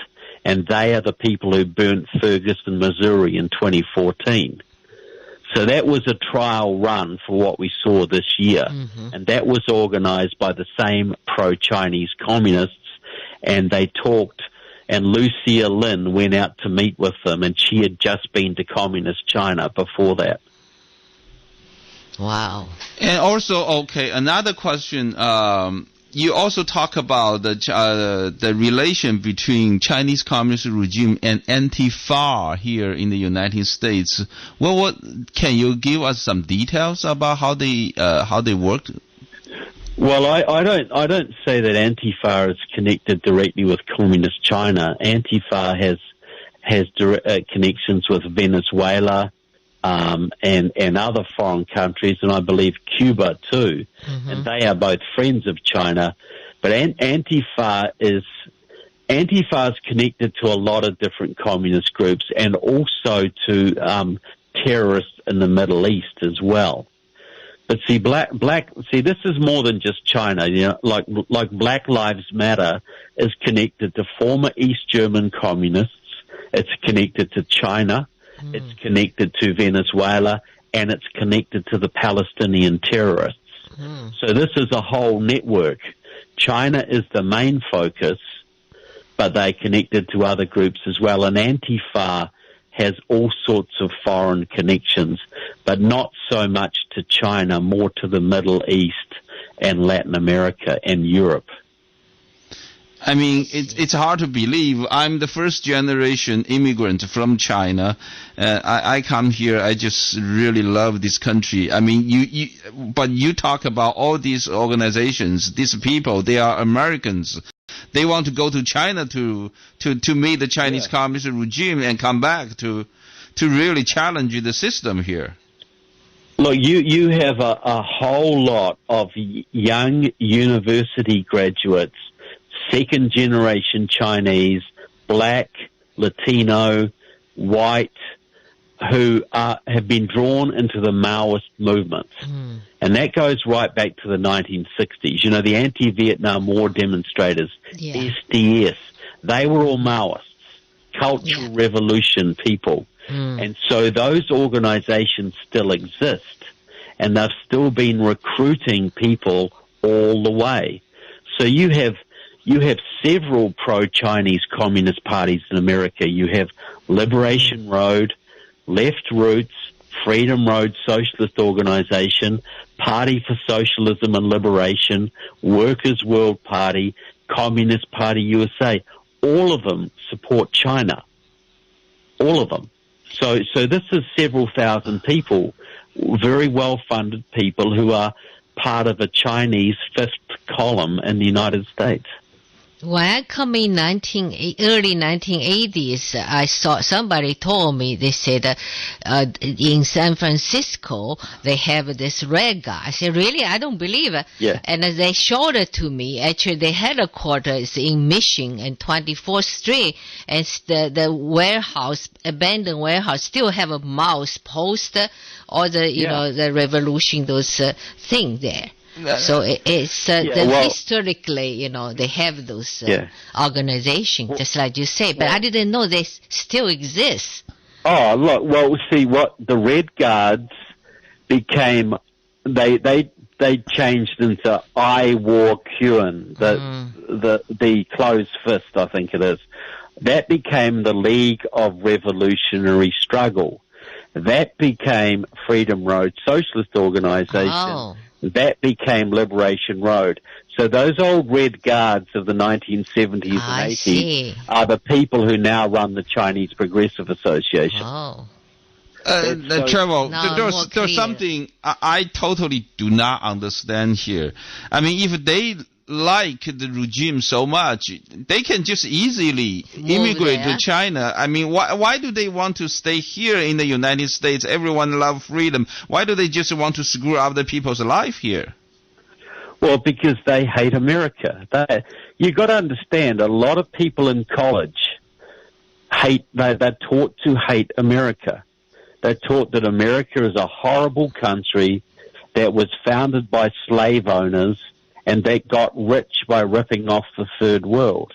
and they are the people who burnt Ferguson, Missouri in 2014. So that was a trial run for what we saw this year. And that was organized by the same pro-Chinese communists, and they talked, and Lucia Lin went out to meet with them, and she had just been to communist China before that. Wow. And also, okay, another question. You also talk about the relation between Chinese communist regime and Antifa here in the United States. Well, what can you give us some details about how they work? Well, I don't say that Antifa is connected directly with communist China. Antifa has direct connections with Venezuela and other foreign countries, and I believe Cuba too. And they are both friends of China. But Antifa is connected to a lot of different communist groups, and also to terrorists in the Middle East as well. But see, this is more than just China. You know, like Black Lives Matter is connected to former East German communists. It's connected to China. It's connected to Venezuela, and it's connected to the Palestinian terrorists. So this is a whole network. China is the main focus, but they're connected to other groups as well. And Antifa has all sorts of foreign connections, but not so much to China, more to the Middle East and Latin America and Europe. I mean, it's hard to believe. I'm the first generation immigrant from China. I come here. I just really love this country. I mean, but you talk about all these organizations, these people. They are Americans. They want to go to China to meet the Chinese communist regime and come back to really challenge the system here. Look, you have a whole lot of young university graduates, second-generation Chinese, black, Latino, white, who have been drawn into the Maoist movement. And that goes right back to the 1960s. You know, the anti-Vietnam War demonstrators, SDS, they were all Maoists, Cultural Revolution people. And so those organizations still exist, and they've still been recruiting people all the way. So you have several pro-Chinese communist parties in America. You have Liberation Road, Left Roots, Freedom Road Socialist Organization, Party for Socialism and Liberation, Workers' World Party, Communist Party USA. All of them support China. All of them. So this is several thousand people, very well-funded people who are part of a Chinese fifth column in the United States. When I come in early 1980s, I saw somebody told me, they said in San Francisco they have this red guy. I said, really? I don't believe it. Yeah. And they showed it to me. Actually, their headquarters in Mission and 24th Street, and the warehouse, abandoned warehouse, still have a mouse poster or the the revolution, those thing there. So it's historically, they have those organizations, just like you say. But I didn't know they still exist. Oh, look. Well, see, what the Red Guards became, they changed into I War Kuan, the closed fist, I think it is. That became the League of Revolutionary Struggle. That became Freedom Road Socialist Organization. Oh. That became Liberation Road. So those old Red Guards of the 1970s and 80s are the people who now run the Chinese Progressive Association. Oh. Trevor, there's something I totally do not understand here. I mean, if they like the regime so much, they can just easily immigrate to China. I mean, why do they want to stay here in the United States? Everyone loves freedom. Why do they just want to screw up the people's life here? Well, because they hate America. You got to understand, a lot of people in college they're taught to hate America. They're taught that America is a horrible country that was founded by slave owners and they got rich by ripping off the third world.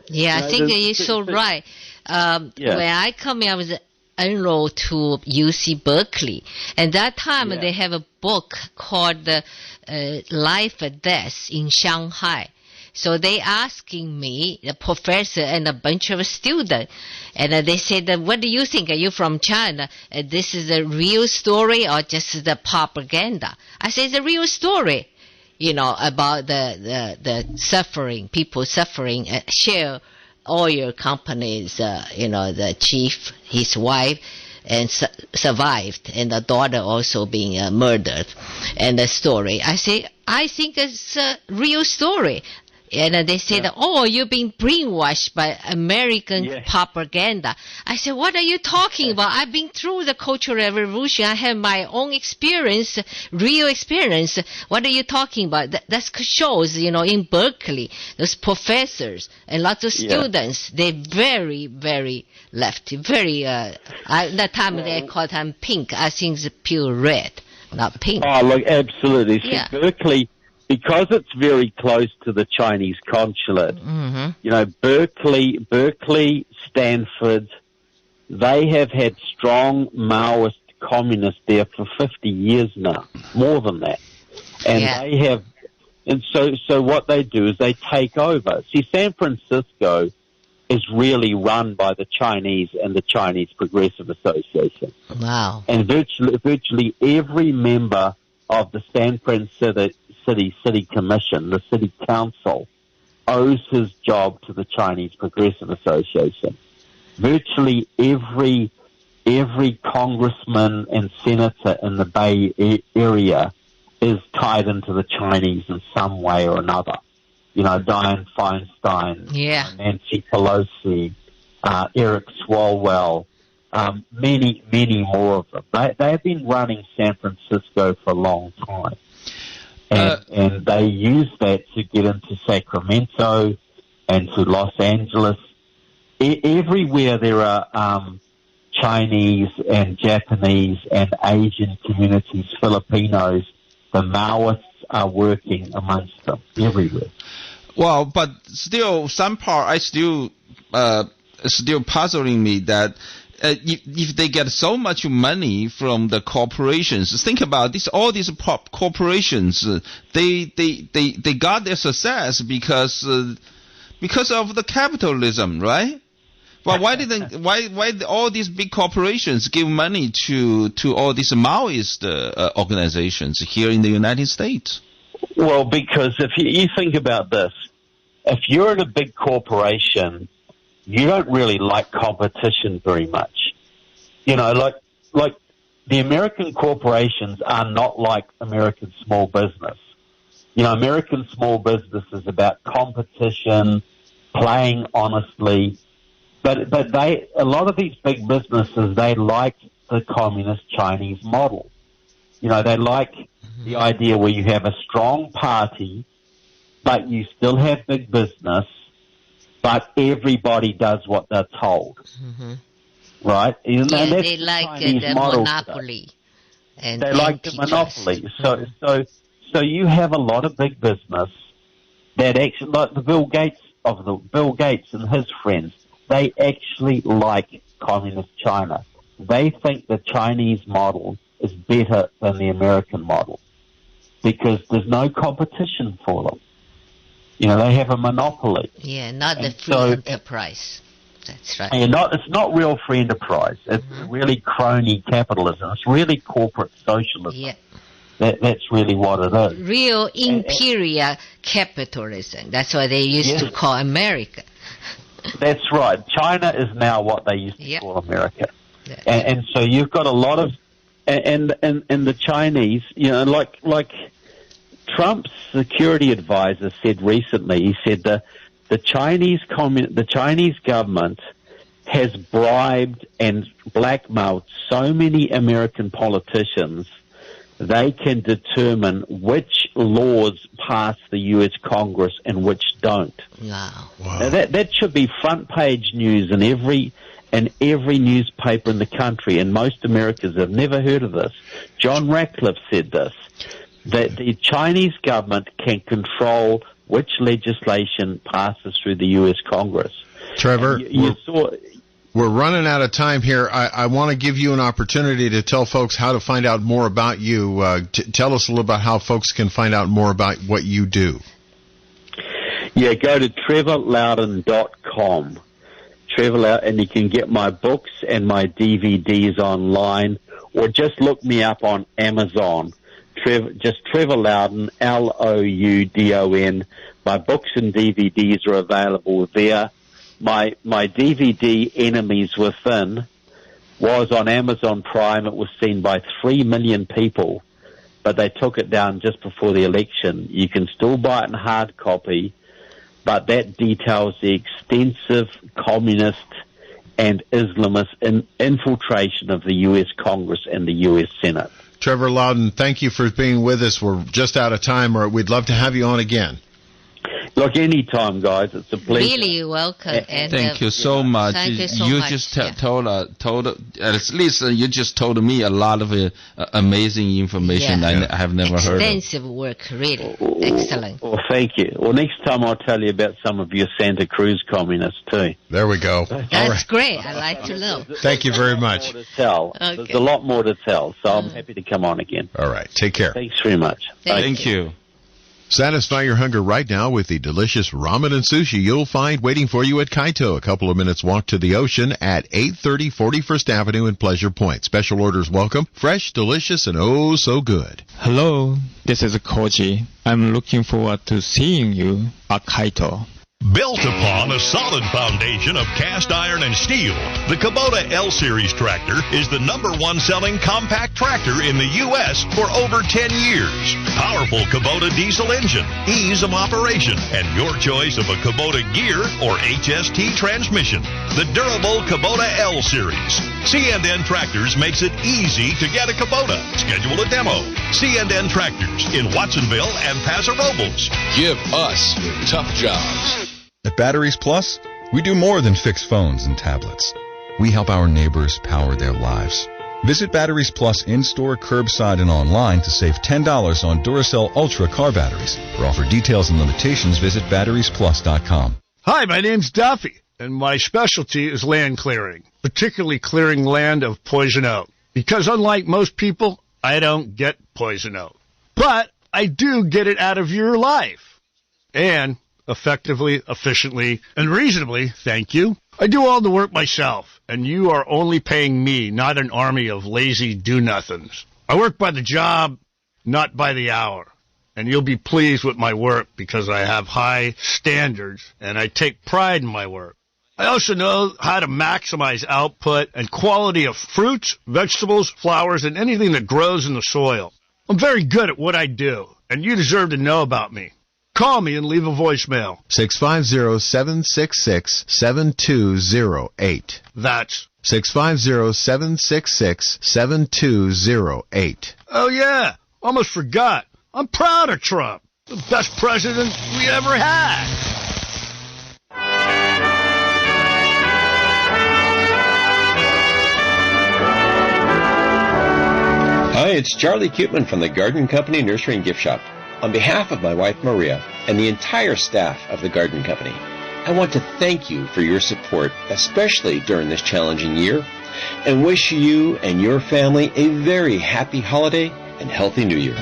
Yeah, I think you're so right. When I come here, I was enrolled to UC Berkeley. And that time they have a book called Life and Death in Shanghai. So they asking me, the professor and a bunch of students, and they said, what do you think? Are you from China? This is a real story or just the propaganda? I said, it's a real story, about the suffering, people suffering, share oil companies, the chief, his wife, and survived, and the daughter also being murdered, and the story. I say, I think it's a real story. And they said, oh, you've been brainwashed by American propaganda. I said, what are you talking about? I've been through the Cultural Revolution. I have my own experience, real experience. What are you talking about? That shows, in Berkeley, those professors and lots of students, they're very, very left. Very, that time they called them pink. I think it's pure red, not pink. Oh, look, absolutely. See, Berkeley, because it's very close to the Chinese consulate, Berkeley, Stanford, they have had strong Maoist communists there for 50 years now, more than that. And they have, and so what they do is they take over. See, San Francisco is really run by the Chinese and the Chinese Progressive Association. Wow. And virtually every member of the San Francisco City Commission, the City Council, owes his job to the Chinese Progressive Association. Virtually every congressman and senator in the Bay Area is tied into the Chinese in some way or another. Dianne Feinstein, Nancy Pelosi, Eric Swalwell, many more of them. They have been running San Francisco for a long time. And they use that to get into Sacramento and to Los Angeles. Everywhere there are Chinese and Japanese and Asian communities, Filipinos, the Maoists are working amongst them everywhere. Well, but still, some part I still puzzling me that if they get so much money from the corporations, think about this: all these corporations, they got their success because of the capitalism, right? Well, why all these big corporations give money to all these Maoist organizations here in the United States? Well, because if you think about this, if you're in a big corporation, you don't really like competition very much. Like the American corporations are not like American small business. American small business is about competition, playing honestly. But a lot of these big businesses, they like the communist Chinese model. They like the idea where you have a strong party, but you still have big business, but everybody does what they're told. Right? And they like the monopoly. And they like the monopoly. So you have a lot of big business that actually, like Bill Gates and his friends, they actually like communist China. They think the Chinese model is better than the American model because there's no competition for them. They have a monopoly. Yeah, not the free enterprise. That's right. And it's not real free enterprise. It's really crony capitalism. It's really corporate socialism. Yeah. That's really what it is. Real imperial capitalism. That's what they used to call America. That's right. China is now what they used to call America. And so you've got a lot of, and the Chinese, like Trump's security advisor said recently, he said the Chinese government has bribed and blackmailed so many American politicians, they can determine which laws pass the U.S. Congress and which don't. Wow. Now that should be front page news in every newspaper in the country, and most Americans have never heard of this. John Ratcliffe said this, that the Chinese government can control which legislation passes through the U.S. Congress. Trevor, We're running out of time here. I want to give you an opportunity to tell folks how to find out more about you. Tell us a little about how folks can find out more about what you do. Yeah, go to trevorloudon.com. Trevor Loudon, and you can get my books and my DVDs online, or just look me up on Amazon. Just Trevor Loudon, Loudon. My books and DVDs are available there. My DVD, Enemies Within, was on Amazon Prime. It was seen by 3 million people, but they took it down just before the election. You can still buy it in hard copy, but that details the extensive communist and Islamist infiltration of the U.S. Congress and the U.S. Senate. Trevor Loudon, thank you for being with us. We're just out of time, or we'd love to have you on again. Look, anytime, guys. It's a pleasure. Really welcome. And, thank you so much. Thank you so you much. just told at least you just told me a lot of amazing information I have never heard of. Extensive work, really. Excellent. Well, thank you. Well, next time I'll tell you about some of your Santa Cruz communists, too. There we go. That's great. I'd like to know. Thank you very much. Okay. There's a lot more to tell, so I'm happy to come on again. All right. Take care. Thanks very much. Thank you. Satisfy your hunger right now with the delicious ramen and sushi you'll find waiting for you at Kaito. A couple of minutes walk to the ocean at 830 41st Avenue in Pleasure Point. Special orders welcome. Fresh, delicious, and oh so good. Hello, this is Koji. I'm looking forward to seeing you at Kaito. Built upon a solid foundation of cast iron and steel, the Kubota L-Series tractor is the #1 selling compact tractor in the U.S. for over 10 years. Powerful Kubota diesel engine, ease of operation, and your choice of a Kubota gear or HST transmission. The durable Kubota L-Series. C&N Tractors makes it easy to get a Kubota. Schedule a demo. C&N Tractors in Watsonville and Paso Robles. Give us your tough jobs. At Batteries Plus, we do more than fix phones and tablets. We help our neighbors power their lives. Visit Batteries Plus in-store, curbside, and online to save $10 on Duracell Ultra car batteries. For offer details and limitations, visit batteriesplus.com. Hi, my name's Duffy, and my specialty is land clearing, particularly clearing land of poison oak. Because unlike most people, I don't get poison oak. But I do get it out of your life. And effectively, efficiently, and reasonably, thank you. I do all the work myself, and you are only paying me, not an army of lazy do-nothings. I work by the job, not by the hour. And you'll be pleased with my work because I have high standards, and I take pride in my work. I also know how to maximize output and quality of fruits, vegetables, flowers, and anything that grows in the soil. I'm very good at what I do, and you deserve to know about me. Call me and leave a voicemail. 650-766-7208. That's 650-766-7208. Oh, yeah. Almost forgot. I'm proud of Trump. The best president we ever had. Hi, it's Charlie Cutman from the Garden Company Nursery and Gift Shop. On behalf of my wife Maria and the entire staff of the Garden Company, I want to thank you for your support, especially during this challenging year, and wish you and your family a very happy holiday and healthy new year.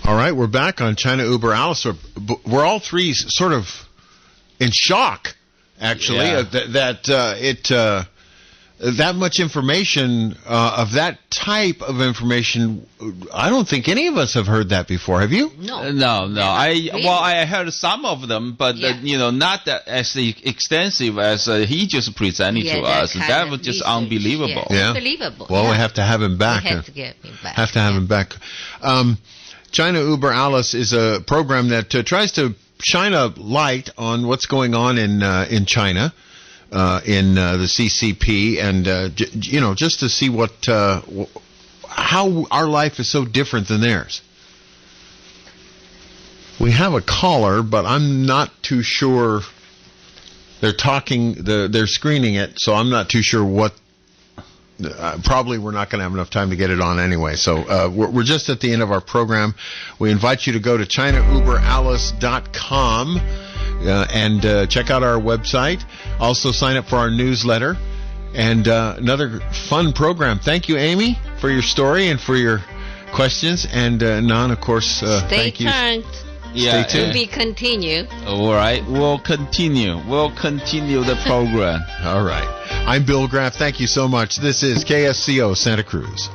All right, we're back on China Uber Alice. We're all three sort of in shock, actually, that much information, of that type of information. I don't think any of us have heard that before. Have you? No. I heard some of them, but not that as extensive as he just presented to us. That was just unbelievable. Yeah. Unbelievable. Well, we have to have him back. We have to get him back. Have to have him back. China Uber Alice is a program that tries to shine a light on what's going on in China. In the CCP, and just to see how our life is so different than theirs. We have a caller, but I'm not too sure. They're screening it, so I'm not too sure what probably we're not going to have enough time to get it on anyway. So we're just at the end of our program. We invite you to go to ChinaUberAlice.com and check out our website. Also sign up for our newsletter. And another fun program. Thank you, Amy, for your story and for your questions. And Nan, of course, thank you. Stay tuned. Yeah, Stay tuned. To be continued. All right, we'll continue. We'll continue the program. All right. I'm Bill Graff. Thank you so much. This is KSCO Santa Cruz.